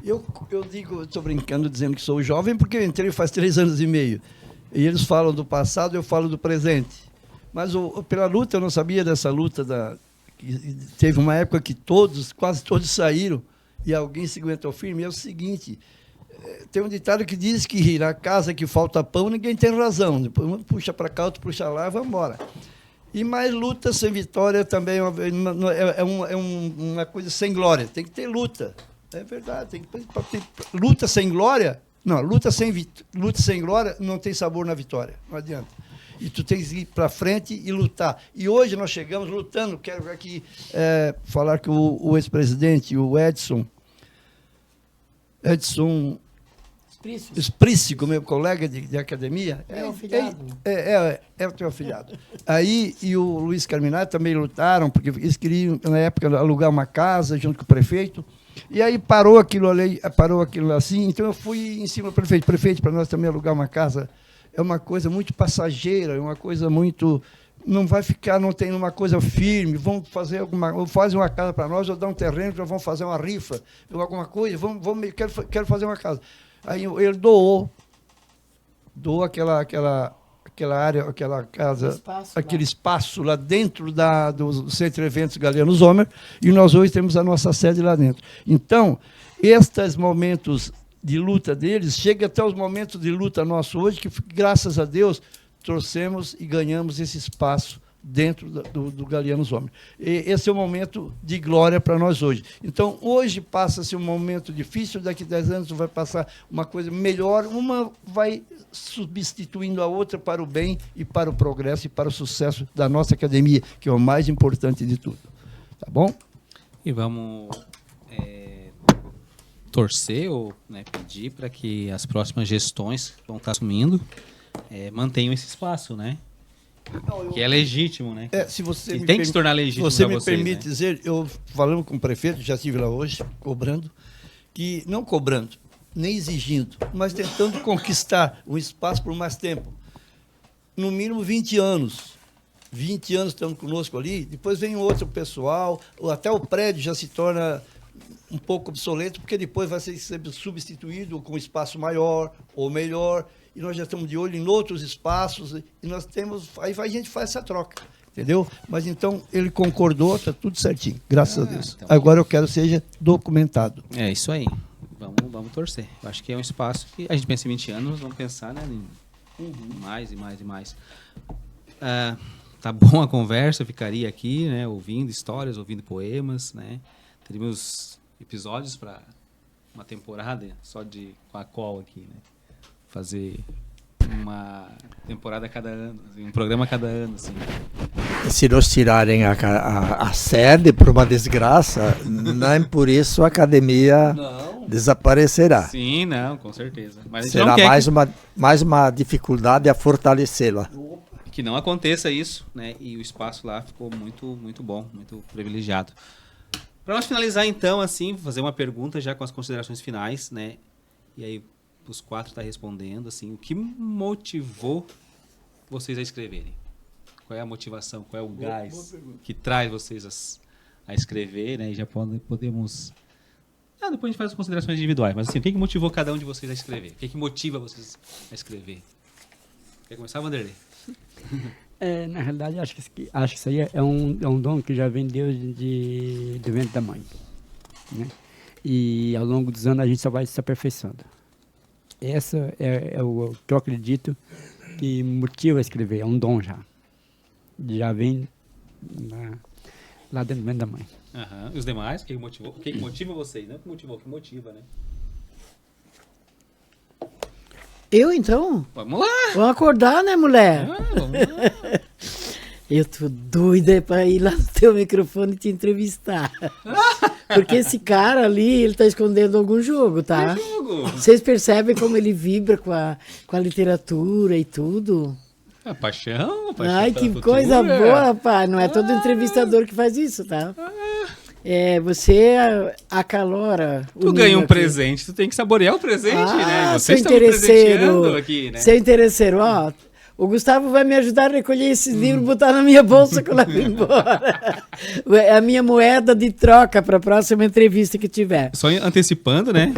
Eu digo, estou brincando dizendo que sou jovem porque eu entrei faz 3 anos e meio. E eles falam do passado, eu falo do presente. Mas pela luta, eu não sabia dessa luta. Teve uma época que quase todos saíram e alguém se aguentou firme. É o seguinte, tem um ditado que diz que na casa que falta pão, ninguém tem razão. Depois um puxa para cá, outro puxa lá e vamos embora. E mais luta sem vitória também é uma coisa sem glória. Tem que ter luta. É verdade. Luta sem glória. Não, luta sem glória não tem sabor na vitória. Não adianta. E tu tens que ir para frente e lutar. E hoje nós chegamos lutando. Quero aqui falar que o ex-presidente, o Edson Sprícico, meu colega de academia. É o afilhado. É o teu afilhado. Aí, e o Luiz Carminati também lutaram, porque eles queriam, na época, alugar uma casa junto com o prefeito. E aí parou aquilo assim. Então eu fui em cima do prefeito. Prefeito, para nós também alugar uma casa é uma coisa muito passageira, é uma coisa muito... Não vai ficar, não tem uma coisa firme. Vamos fazer uma casa para nós, ou dar um terreno, já vamos fazer uma rifa, ou alguma coisa. Quero fazer uma casa. Aí ele doou aquela área, aquela casa, aquele espaço lá dentro do Centro de Eventos Galiano Zomer, e nós hoje temos a nossa sede lá dentro. Então, estes momentos de luta deles, chega até os momentos de luta nosso hoje, que graças a Deus trouxemos e ganhamos esse espaço dentro do Galiano Zomer. E esse é o momento de glória para nós hoje. Então, hoje passa-se um momento difícil, daqui a 10 anos vai passar uma coisa melhor, uma vai substituindo a outra para o bem e para o progresso e para o sucesso da nossa academia, que é o mais importante de tudo. Tá bom? E vamos torcer ou pedir para que as próximas gestões que vão estar assumindo mantenham esse espaço, né? Que é legítimo, né? Se você e tem que se tornar legítimo. Você me vocês, permite dizer, eu falando com o prefeito, já estive lá hoje, não cobrando, nem exigindo, mas tentando conquistar um espaço por mais tempo. No mínimo 20 anos. 20 anos estão conosco ali, depois vem outro pessoal, até o prédio já se torna um pouco obsoleto, porque depois vai ser substituído com um espaço maior ou melhor, e nós já estamos de olho em outros espaços, e nós temos, aí a gente faz essa troca, entendeu? Mas então ele concordou, está tudo certinho, graças a Deus. Então, agora eu quero que seja documentado. É isso aí, vamos torcer. Eu acho que é um espaço que a gente pensa em 20 anos, vamos pensar em mais e mais e mais. Tá bom a conversa, eu ficaria aqui, né, ouvindo histórias, ouvindo poemas, né? Teríamos episódios para uma temporada só com a call aqui, né? Fazer uma temporada a cada ano, assim, um programa a cada ano, assim. Se nos tirarem a sede por uma desgraça, nem por isso a academia desaparecerá. Sim, não, com certeza. Mas será mais uma dificuldade a fortalecê-la. Que não aconteça isso, né? E o espaço lá ficou muito, muito bom, muito privilegiado. Para nós finalizar, então, assim, fazer uma pergunta já com as considerações finais, né? E aí os 4 estão respondendo, assim, o que motivou vocês a escreverem? Qual é a motivação, qual é o gás que traz vocês a escrever, né? E já podemos... depois a gente faz as considerações individuais, mas assim, o que motivou cada um de vocês a escrever? O que motiva vocês a escrever? Quer começar, Vanderlei? Na realidade, acho que isso aí é um dom que já vem Deus do ventre da mãe, né? E ao longo dos anos a gente só vai se aperfeiçoando. Essa é o que eu acredito que motiva a escrever, é um dom já vem lá dentro do ventre da mãe. E os demais, o que motiva vocês? Não é o que motivou, o que motiva, né? Eu, então? Vamos lá! Vamos acordar, né, mulher? Vamos lá! Eu tô doida para ir lá no teu microfone e te entrevistar. Porque esse cara ali, ele tá escondendo algum jogo, tá? Que jogo? Vocês percebem como ele vibra com a literatura e tudo? Paixão Ai, que coisa boa, rapaz. Não é todo entrevistador que faz isso, tá? Você acalora. Tu ganha um presente, tu tem que saborear o presente, né? Vocês estão me presenteando aqui, né? Seu interesseiro, ó. O Gustavo vai me ajudar a recolher esses livros e botar na minha bolsa que eu levo embora. É a minha moeda de troca para a próxima entrevista que tiver. Só antecipando, né?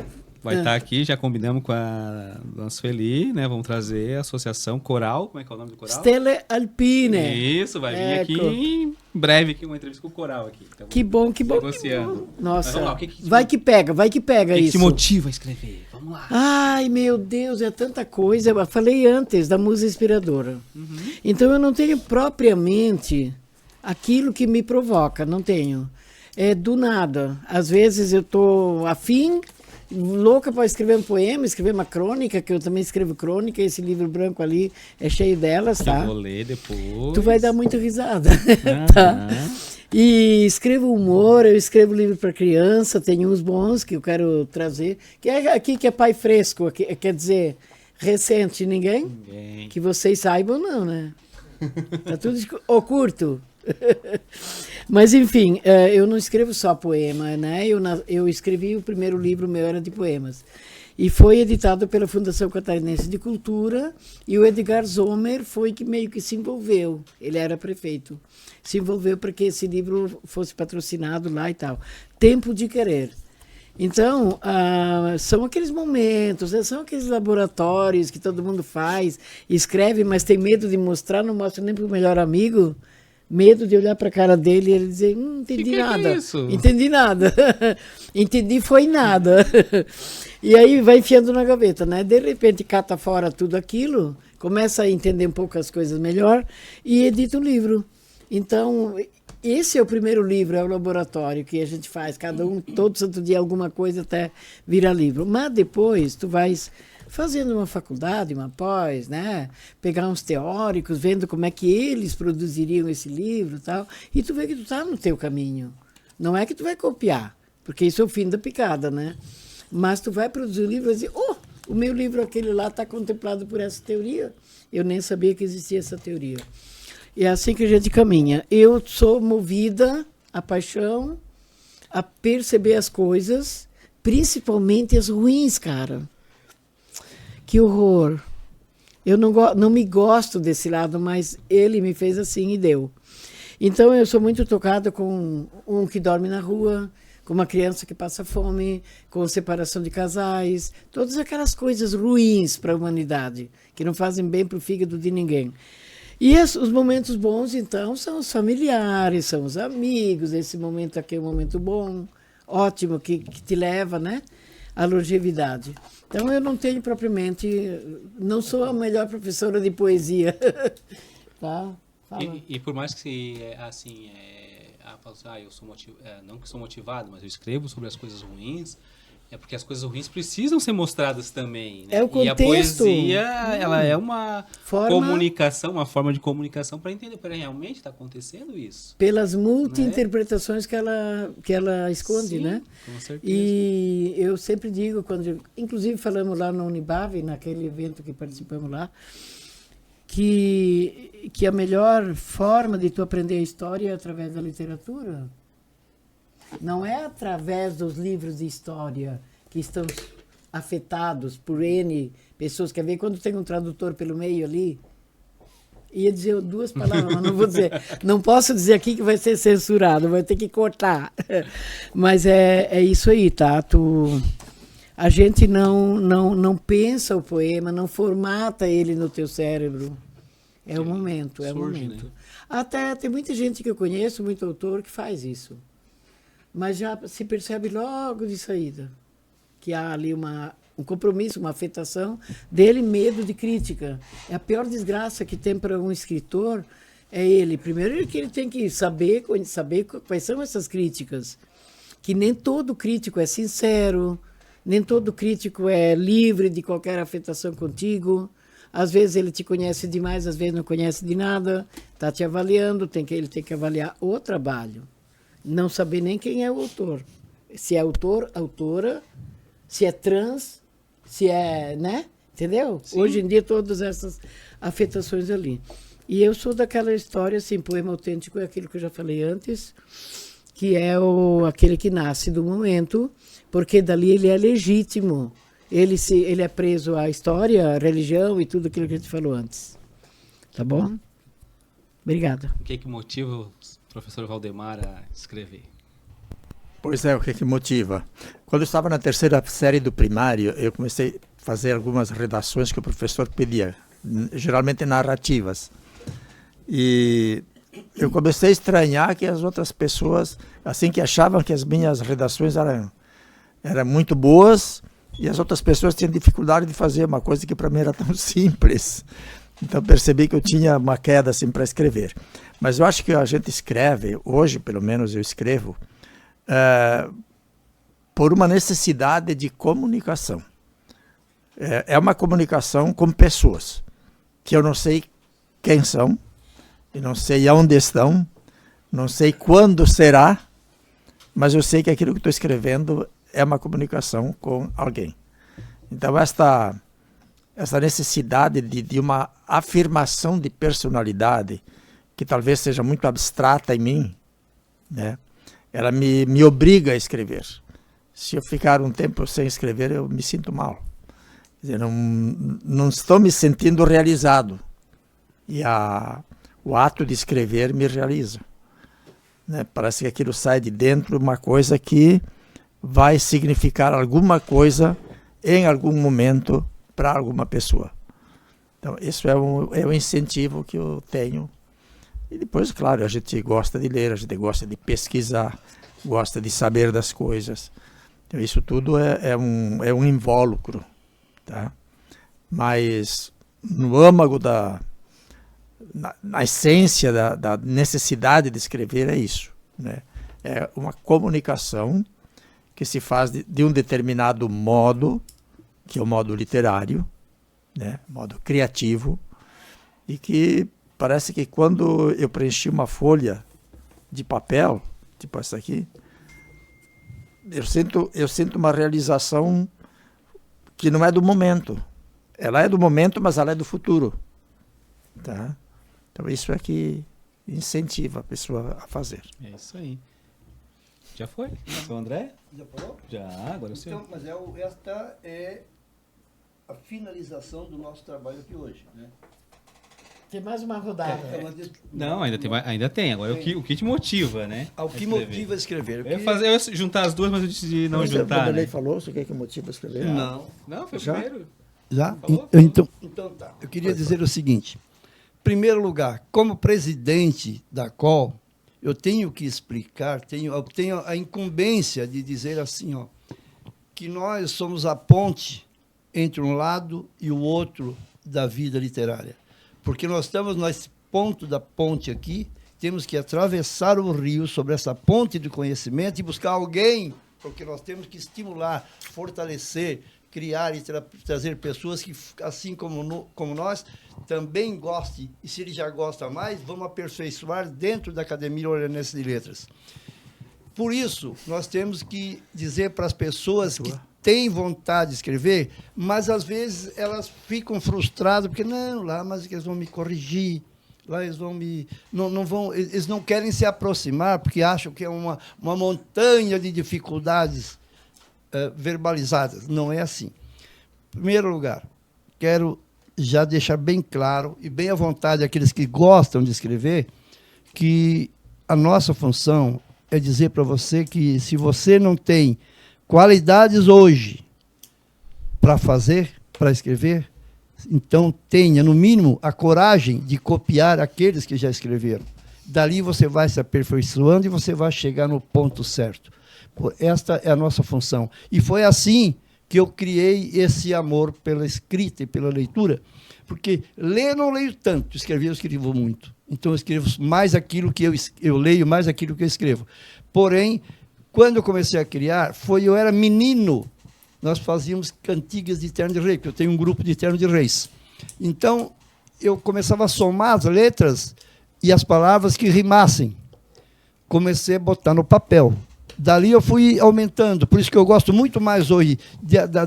Vai estar aqui, já combinamos com a Dona Sueli, né? Vamos trazer a Associação Coral. Como é que é o nome do coral? Stelle Alpine. Isso, vai vir aqui em breve aqui uma entrevista com o coral aqui. Então, que bom, que bom. Negociando. Nossa, lá, vai que pega isso. O que te motiva a escrever? Vamos lá. Ai, meu Deus, é tanta coisa. Eu falei antes da musa inspiradora. Então eu não tenho propriamente aquilo que me provoca, não tenho. É do nada. Às vezes eu tô afim, louca para escrever um poema, escrever uma crônica, que eu também escrevo crônica, esse livro branco ali é cheio delas, tá? Eu vou ler depois. Tu vai dar muita risada, tá? E escrevo humor, eu escrevo livro para criança, tem uns bons que eu quero trazer, que é aqui que é pai fresco, quer dizer, recente, ninguém? Que vocês saibam não, né? Tá tudo curto. Mas enfim, eu não escrevo só poema, né? Eu escrevi o primeiro livro meu era de poemas e foi editado pela Fundação Catarinense de Cultura, e o Edgar Zomer foi que meio que se envolveu, ele era prefeito, se envolveu para que esse livro fosse patrocinado lá e tal. Tempo de Querer. Então, são aqueles momentos, né? São aqueles laboratórios que todo mundo faz, escreve, mas tem medo de mostrar, não mostra nem para o melhor amigo. Medo de olhar para a cara dele e ele dizer, não entendi nada. É isso? Entendi nada. Entendi foi nada. E aí vai enfiando na gaveta, né? De repente cata fora tudo aquilo, começa a entender um pouco as coisas melhor e edita o livro. Então, esse é o primeiro livro, é o laboratório que a gente faz, cada um, todo santo dia, alguma coisa até virar livro. Mas depois tu vais fazendo uma faculdade, uma pós, né? Pegar uns teóricos, vendo como é que eles produziriam esse livro e tal, e tu vê que tu tá no teu caminho. Não é que tu vai copiar, porque isso é o fim da picada, né? Mas tu vai produzir um livro e dizer, o meu livro aquele lá está contemplado por essa teoria. Eu nem sabia que existia essa teoria. E é assim que a gente caminha. Eu sou movida a paixão, a perceber as coisas, principalmente as ruins, cara. Que horror. Eu não me gosto desse lado, mas ele me fez assim e deu. Então eu sou muito tocada com um que dorme na rua, com uma criança que passa fome, com separação de casais, todas aquelas coisas ruins para a humanidade, que não fazem bem para o fígado de ninguém. E os momentos bons, então, são os familiares, são os amigos, esse momento aqui é um momento bom, ótimo, que te leva, né, à longevidade. Então, eu não tenho propriamente, não sou a melhor professora de poesia. Tá? E por mais que, assim, eu sou não que sou motivado, mas eu escrevo sobre as coisas ruins, é porque as coisas ruins precisam ser mostradas também, né? É o contexto. E a poesia, ela é uma comunicação, uma forma de comunicação para entender, para realmente está acontecendo isso. Pelas multi-interpretações, né? que ela esconde, sim, né? Com certeza. E eu sempre digo, inclusive falamos lá no Unibave, naquele evento que participamos lá, que a melhor forma de tu aprender a história é através da literatura. Não é através dos livros de história que estão afetados por N pessoas. Quer ver quando tem um tradutor pelo meio ali? Ia dizer duas palavras, mas não vou dizer. Não posso dizer aqui que vai ser censurado, vai ter que cortar. Mas é isso aí, tá? A gente não pensa o poema, não formata ele no teu cérebro. É o momento, é o momento. Né? Até tem muita gente que eu conheço, muito autor, que faz isso. Mas já se percebe logo de saída que há ali um compromisso, uma afetação dele, medo de crítica. É a pior desgraça que tem para um escritor, é ele. Primeiro que ele tem que saber quais são essas críticas. Que nem todo crítico é sincero, nem todo crítico é livre de qualquer afetação contigo. Às vezes ele te conhece demais, às vezes não conhece de nada, está te avaliando, ele tem que avaliar o trabalho. Não saber nem quem é o autor. Se é autor, autora, se é trans, se é, né? Entendeu? Sim. Hoje em dia, todas essas afetações ali. E eu sou daquela história, assim, poema autêntico é aquilo que eu já falei antes, que é aquele que nasce do momento, porque dali ele é legítimo. Ele é preso à história, à religião e tudo aquilo que a gente falou antes. Tá bom? Obrigada. O que motiva o professor Valdemar a escrever? Pois é, o que motiva? Quando eu estava na 3ª série do primário, eu comecei a fazer algumas redações que o professor pedia, geralmente narrativas. E eu comecei a estranhar que as outras pessoas, assim, que achavam que as minhas redações eram muito boas, e as outras pessoas tinham dificuldade de fazer uma coisa que para mim era tão simples. Então percebi que eu tinha uma queda assim para escrever. Mas eu acho que a gente escreve, hoje pelo menos eu escrevo, por uma necessidade de comunicação. É uma comunicação com pessoas, que eu não sei quem são, eu não sei aonde estão, não sei quando será, mas eu sei que aquilo que estou escrevendo é uma comunicação com alguém. Então essa necessidade de uma afirmação de personalidade, que talvez seja muito abstrata em mim, né? Ela me obriga a escrever. Se eu ficar um tempo sem escrever, eu me sinto mal. Quer dizer, não estou me sentindo realizado. E o ato de escrever me realiza. Né? Parece que aquilo sai de dentro, uma coisa que vai significar alguma coisa em algum momento para alguma pessoa. Então, isso é um incentivo que eu tenho. E depois, claro, a gente gosta de ler, a gente gosta de pesquisar, gosta de saber das coisas. Então, isso tudo é um invólucro. Tá? Mas no âmago na essência da necessidade de escrever é isso. Né? É uma comunicação que se faz de um determinado modo, que é o modo literário, né? Modo criativo, e que parece que quando eu preenchi uma folha de papel, tipo essa aqui, eu sinto uma realização que não é do momento. Ela é do momento, mas ela é do futuro. Tá? Então isso é que incentiva a pessoa a fazer. É isso aí. Já foi? São André? Já falou? Já, agora sim. Então, mas esta é a finalização do nosso trabalho aqui hoje, né? Tem mais uma rodada. Não, ainda tem. Agora o que te motiva, né? O que motiva a escrever? Eu ia juntar as duas, mas eu decidi não juntar. Você né? falou o que motiva a escrever? Não. Não, foi o Já? primeiro. Já? Falou? Então tá. Eu queria dizer o seguinte. Em primeiro lugar, como presidente da COL, eu tenho que explicar, eu tenho a incumbência de dizer assim, ó, que nós somos a ponte entre um lado e o outro da vida literária. Porque nós estamos nesse ponto da ponte aqui, temos que atravessar o rio sobre essa ponte de conhecimento e buscar alguém, porque nós temos que estimular, fortalecer, criar e trazer pessoas que, assim como nós, também gostem, e se ele já gosta mais, vamos aperfeiçoar dentro da Academia Orleanense de Letras. Por isso, nós temos que dizer para as pessoas que têm vontade de escrever, mas às vezes elas ficam frustradas, porque não, lá, mas eles vão me corrigir, lá eles vão me... eles não querem se aproximar, porque acham que é uma montanha de dificuldades verbalizadas. Não é assim. Em primeiro lugar, quero já deixar bem claro e bem à vontade aqueles que gostam de escrever, que a nossa função é dizer para você que se você não tem qualidades hoje para escrever, então tenha, no mínimo, a coragem de copiar aqueles que já escreveram. Dali você vai se aperfeiçoando e você vai chegar no ponto certo. Esta é a nossa função. E foi assim que eu criei esse amor pela escrita e pela leitura, porque ler eu não leio tanto, escrever eu escrevo muito. Então eu escrevo mais aquilo que eu leio, mais aquilo que eu escrevo. Porém, quando eu comecei a criar, eu era menino, nós fazíamos cantigas de terno de rei, porque eu tenho um grupo de terno de reis. Então, eu começava a somar as letras e as palavras que rimassem. Comecei a botar no papel. Dali eu fui aumentando, por isso que eu gosto muito mais hoje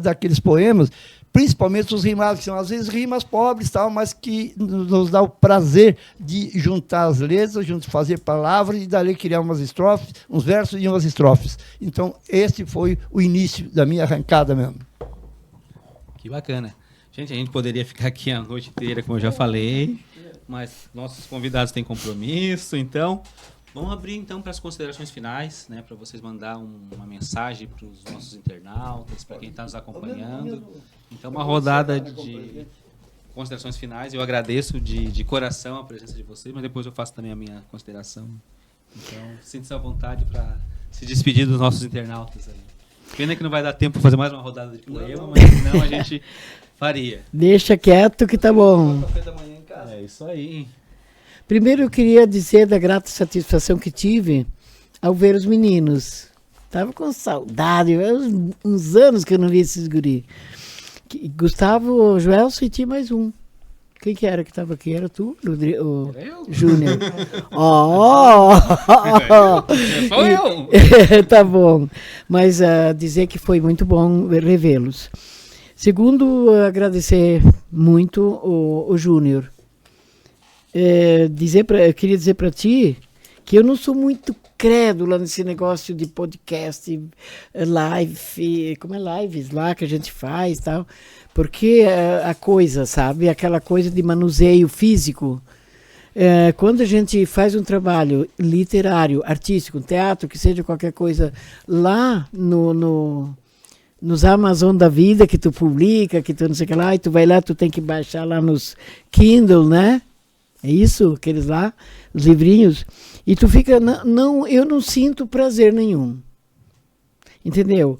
daqueles poemas, principalmente os rimados, que são às vezes rimas pobres, tal, mas que nos dá o prazer de juntar as letras, fazer palavras e dali criar umas estrofes, uns versos e umas estrofes. Então, esse foi o início da minha arrancada mesmo. Que bacana. Gente, a gente poderia ficar aqui a noite inteira, como eu já falei, mas nossos convidados têm compromisso, então vamos abrir então para as considerações finais, né, para vocês mandar uma mensagem para os nossos internautas, para quem está nos acompanhando. Então, uma rodada de considerações finais. Eu agradeço de coração a presença de vocês, mas depois eu faço também a minha consideração. Então, sinta-se à vontade para se despedir dos nossos internautas aí. Pena que não vai dar tempo para fazer mais uma rodada de poema, mas senão a gente faria. Deixa quieto que tá bom. É isso aí. Primeiro eu queria dizer da grata satisfação que tive ao ver os meninos. Tava com saudade, uns anos que eu não vi esses guri. Gustavo, Joelson e tinha mais um. Quem que era que estava aqui? Era tu, o Júnior? Sou eu! Tá bom. Mas dizer que foi muito bom revê-los. Segundo, agradecer muito o Júnior. Eu queria dizer para ti que eu não sou muito crédula nesse negócio de podcast, live, como é lives lá que a gente faz e tal, porque a coisa, sabe, aquela coisa de manuseio físico, quando a gente faz um trabalho literário, artístico, teatro, que seja qualquer coisa, lá nos Amazon da vida, que tu publica, que tu não sei o que lá, e tu vai lá, tu tem que baixar lá nos Kindle, né? É isso, aqueles lá, os livrinhos. E tu fica, eu não sinto prazer nenhum. Entendeu?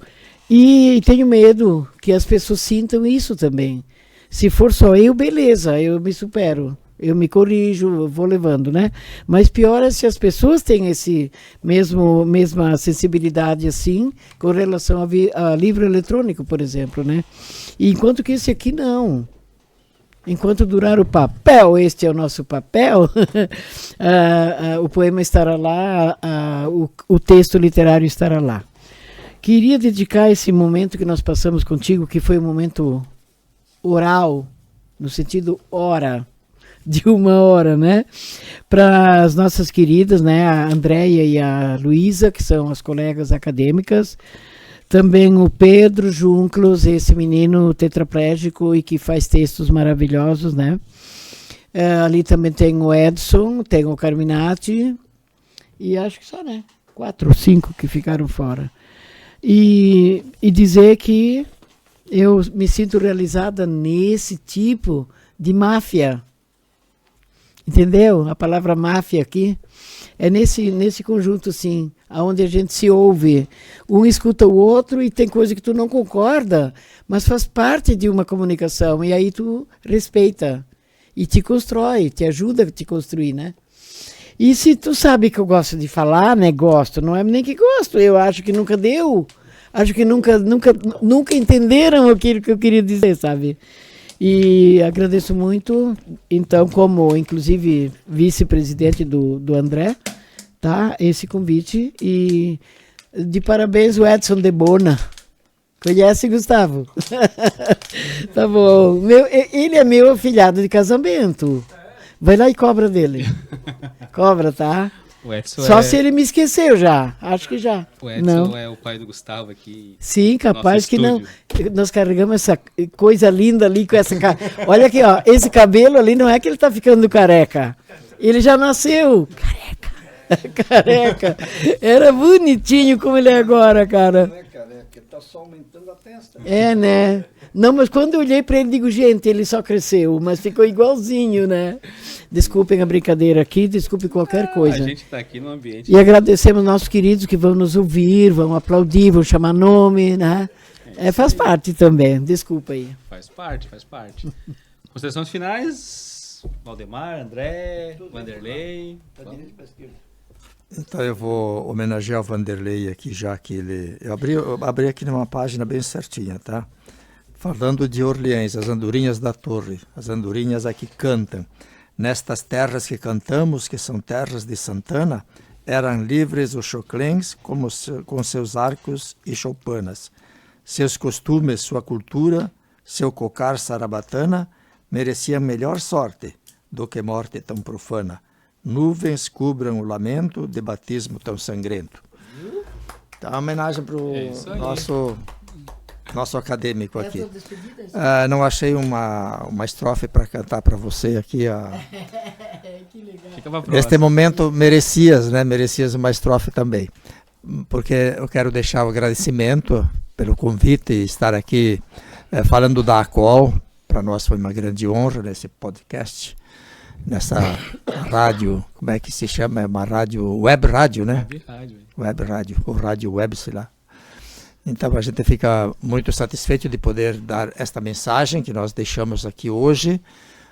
E tenho medo que as pessoas sintam isso também. Se for só eu, beleza, eu me supero. Eu me corrijo, vou levando, né? Mas pior é se as pessoas têm esse mesma sensibilidade assim, com relação a livro eletrônico, por exemplo, né? E enquanto que esse aqui não. Enquanto durar o papel, este é o nosso papel, o poema estará lá, o texto literário estará lá. Queria dedicar esse momento que nós passamos contigo, que foi um momento oral, no sentido hora, de 1 hora, né? Para as nossas queridas, né? A Andréia e a Luísa, que são as colegas acadêmicas. Também o Pedro Junclos, esse menino tetraplégico e que faz textos maravilhosos, né? Ali também tem o Edson, tem o Carminati, e acho que só, né? 4 ou 5 que ficaram fora. E dizer que eu me sinto realizada nesse tipo de máfia. Entendeu? A palavra máfia aqui é nesse conjunto, assim, onde a gente se ouve. Um escuta o outro e tem coisa que tu não concorda, mas faz parte de uma comunicação. E aí tu respeita e te constrói, te ajuda a te construir, né? E se tu sabe que eu gosto de falar, né? Gosto, não é nem que gosto, eu acho que nunca deu. Acho que nunca entenderam aquilo que eu queria dizer, sabe? E agradeço muito, então, como inclusive vice-presidente do André, tá? Esse convite. E de parabéns o Edson de Bona. Conhece, Gustavo? Tá bom. Ele é meu afilhado de casamento. Vai lá e cobra dele. Cobra, tá? O Edson Só se ele me esqueceu já. Acho que já. O Edson não. É o pai do Gustavo aqui. Sim, capaz que não. Nós carregamos essa coisa linda ali com essa... Olha aqui, ó. Esse cabelo ali não é que ele tá ficando careca. Ele já nasceu careca. Era bonitinho como ele é agora, cara. Não é careca, ele tá só aumentando a testa. É, né? Não, mas quando eu olhei para ele, digo, gente, ele só cresceu, mas ficou igualzinho, né? Desculpem a brincadeira aqui, desculpem qualquer coisa. A gente está aqui no ambiente. E agradecemos nossos queridos que vão nos ouvir, vão aplaudir, vão chamar nome, né? Faz parte também, desculpa aí. Faz parte. Considerações finais, Valdemar, André, Vanderlei. Então eu vou homenagear o Vanderlei aqui, já que ele... Eu abri aqui numa página bem certinha, tá? Falando de Orleans, as andorinhas da torre, as andorinhas aqui cantam. Nestas terras que cantamos, que são terras de Santana, eram livres os choclens com seus arcos e choupanas. Seus costumes, sua cultura, seu cocar sarabatana merecia melhor sorte do que morte tão profana. Nuvens cubram o lamento de batismo tão sangrento. Então, uma homenagem para o nosso acadêmico aqui. Não achei uma estrofe para cantar para você aqui. Que legal. Neste momento, merecias uma estrofe também. Porque eu quero deixar o agradecimento pelo convite e estar aqui falando da ACOL. Para nós foi uma grande honra nesse podcast, nessa rádio, como é que se chama? É uma rádio, web rádio, né? Web rádio, ou rádio web, sei lá. Então a gente fica muito satisfeito de poder dar esta mensagem que nós deixamos aqui hoje.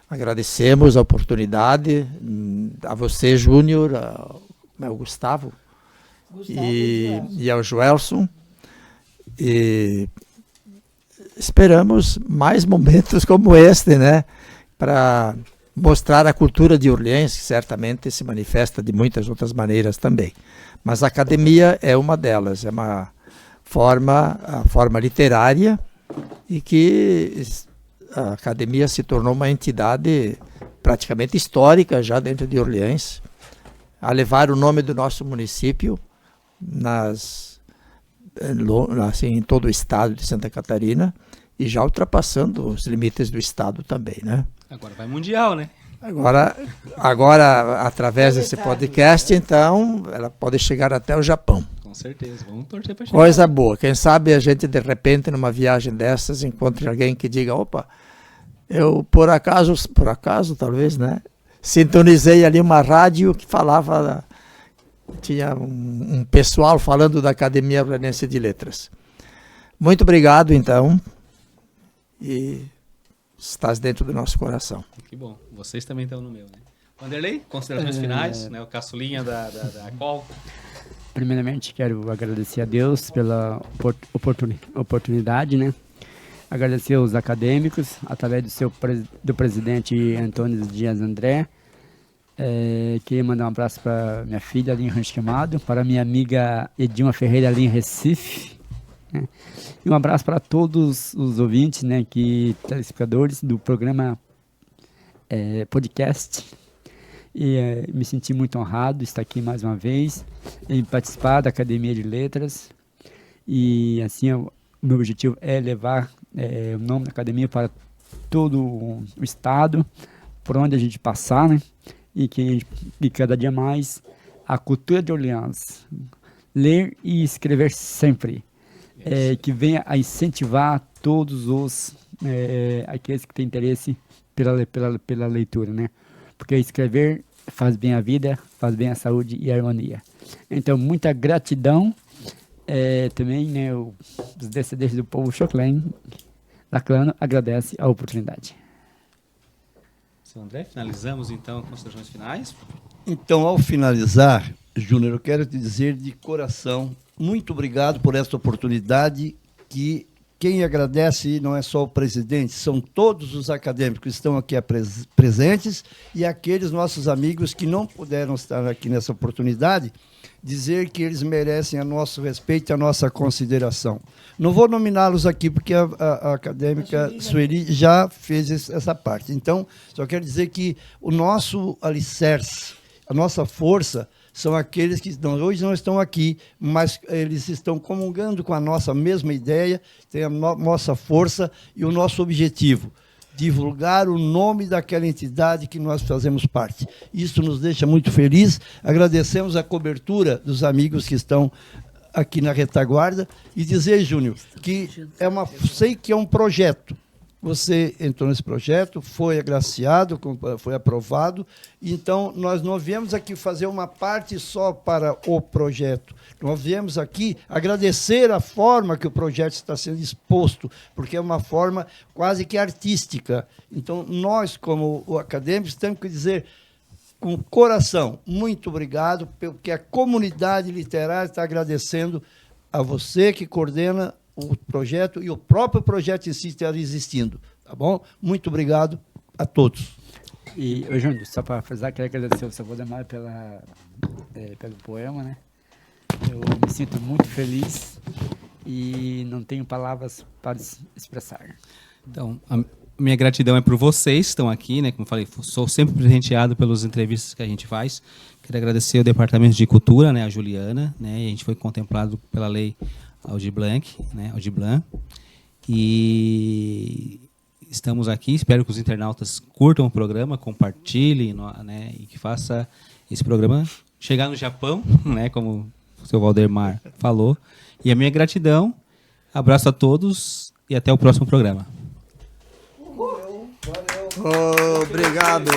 Agradecemos a oportunidade a você, Júnior, ao Gustavo. E ao Joelson. E esperamos mais momentos como este, né? Para mostrar a cultura de Orleans, que certamente se manifesta de muitas outras maneiras também. Mas a academia é uma delas, é a forma literária, e que a academia se tornou uma entidade praticamente histórica já dentro de Orleans, a levar o nome do nosso município em todo o estado de Santa Catarina, e já ultrapassando os limites do estado também, né? Agora vai mundial, né? Agora através desse podcast, então, ela pode chegar até o Japão. Com certeza, vamos torcer para chegar. Coisa boa. Quem sabe a gente, de repente, numa viagem dessas, encontre alguém que diga, opa, eu por acaso talvez, né? Sintonizei ali uma rádio que falava, tinha um pessoal falando da Academia Orleanense de Letras. Muito obrigado, então, e estás dentro do nosso coração. Que bom, vocês também estão no meu, né? Vanderlei, considerações finais, né? O caçulinha da ACOL. Primeiramente, quero agradecer a Deus pela oportunidade, né? Agradecer aos acadêmicos, através do presidente Antônio Dias André. Queria mandar um abraço para minha filha ali em Rancho Queimado, para minha amiga Edilma Ferreira ali em Recife, né? E um abraço para todos os ouvintes, né, telespectadores do programa podcast. E me senti muito honrado de estar aqui mais uma vez, em participar da Academia de Letras. E assim, o meu objetivo é levar o nome da academia para todo o estado, por onde a gente passar, né? E cada dia mais a cultura de Orleans, ler e escrever sempre, que venha a incentivar todos aqueles que têm interesse pela leitura, né? Porque escrever faz bem a vida, faz bem a saúde e a harmonia. Então, muita gratidão também, né? Os descendentes do povo Choclen, Laclano, agradece a oportunidade. Seu André, finalizamos então com considerações finais. Então, ao finalizar, Júnior, eu quero te dizer de coração, muito obrigado por esta oportunidade, que quem agradece não é só o presidente, são todos os acadêmicos que estão aqui presentes e aqueles nossos amigos que não puderam estar aqui nessa oportunidade, dizer que eles merecem o nosso respeito e a nossa consideração. Não vou nominá-los aqui porque a acadêmica Sueli já fez essa parte. Então, só quero dizer que o nosso alicerce, a nossa força, são aqueles que hoje não estão aqui, mas eles estão comungando com a nossa mesma ideia, tem a nossa força e o nosso objetivo, divulgar o nome daquela entidade que nós fazemos parte. Isso nos deixa muito felizes. Agradecemos a cobertura dos amigos que estão aqui na retaguarda e dizer, Júnior, que sei que é um projeto. Você entrou nesse projeto, foi agraciado, foi aprovado, então nós não viemos aqui fazer uma parte só para o projeto. Nós viemos aqui agradecer a forma que o projeto está sendo exposto, porque é uma forma quase que artística. Então nós, como acadêmicos, temos que dizer com coração, muito obrigado, porque a comunidade literária está agradecendo a você que coordena o projeto e o próprio projeto em si está existindo, tá bom? Muito obrigado a todos. E, Júnior, só para frisar, quero agradecer ao seu Valdemar pelo poema, né? Eu me sinto muito feliz e não tenho palavras para expressar. Então, a minha gratidão é por vocês que estão aqui, né? Como eu falei, sou sempre presenteado pelas entrevistas que a gente faz. Quero agradecer ao Departamento de Cultura, né, a Juliana, né? E a gente foi contemplado pela lei Aldir Blanc, né? Aldir Blanc. E estamos aqui, espero que os internautas curtam o programa, compartilhem, né? E que faça esse programa chegar no Japão, né? Como o seu Valdemar falou. E a minha gratidão, abraço a todos e até o próximo programa. Obrigado.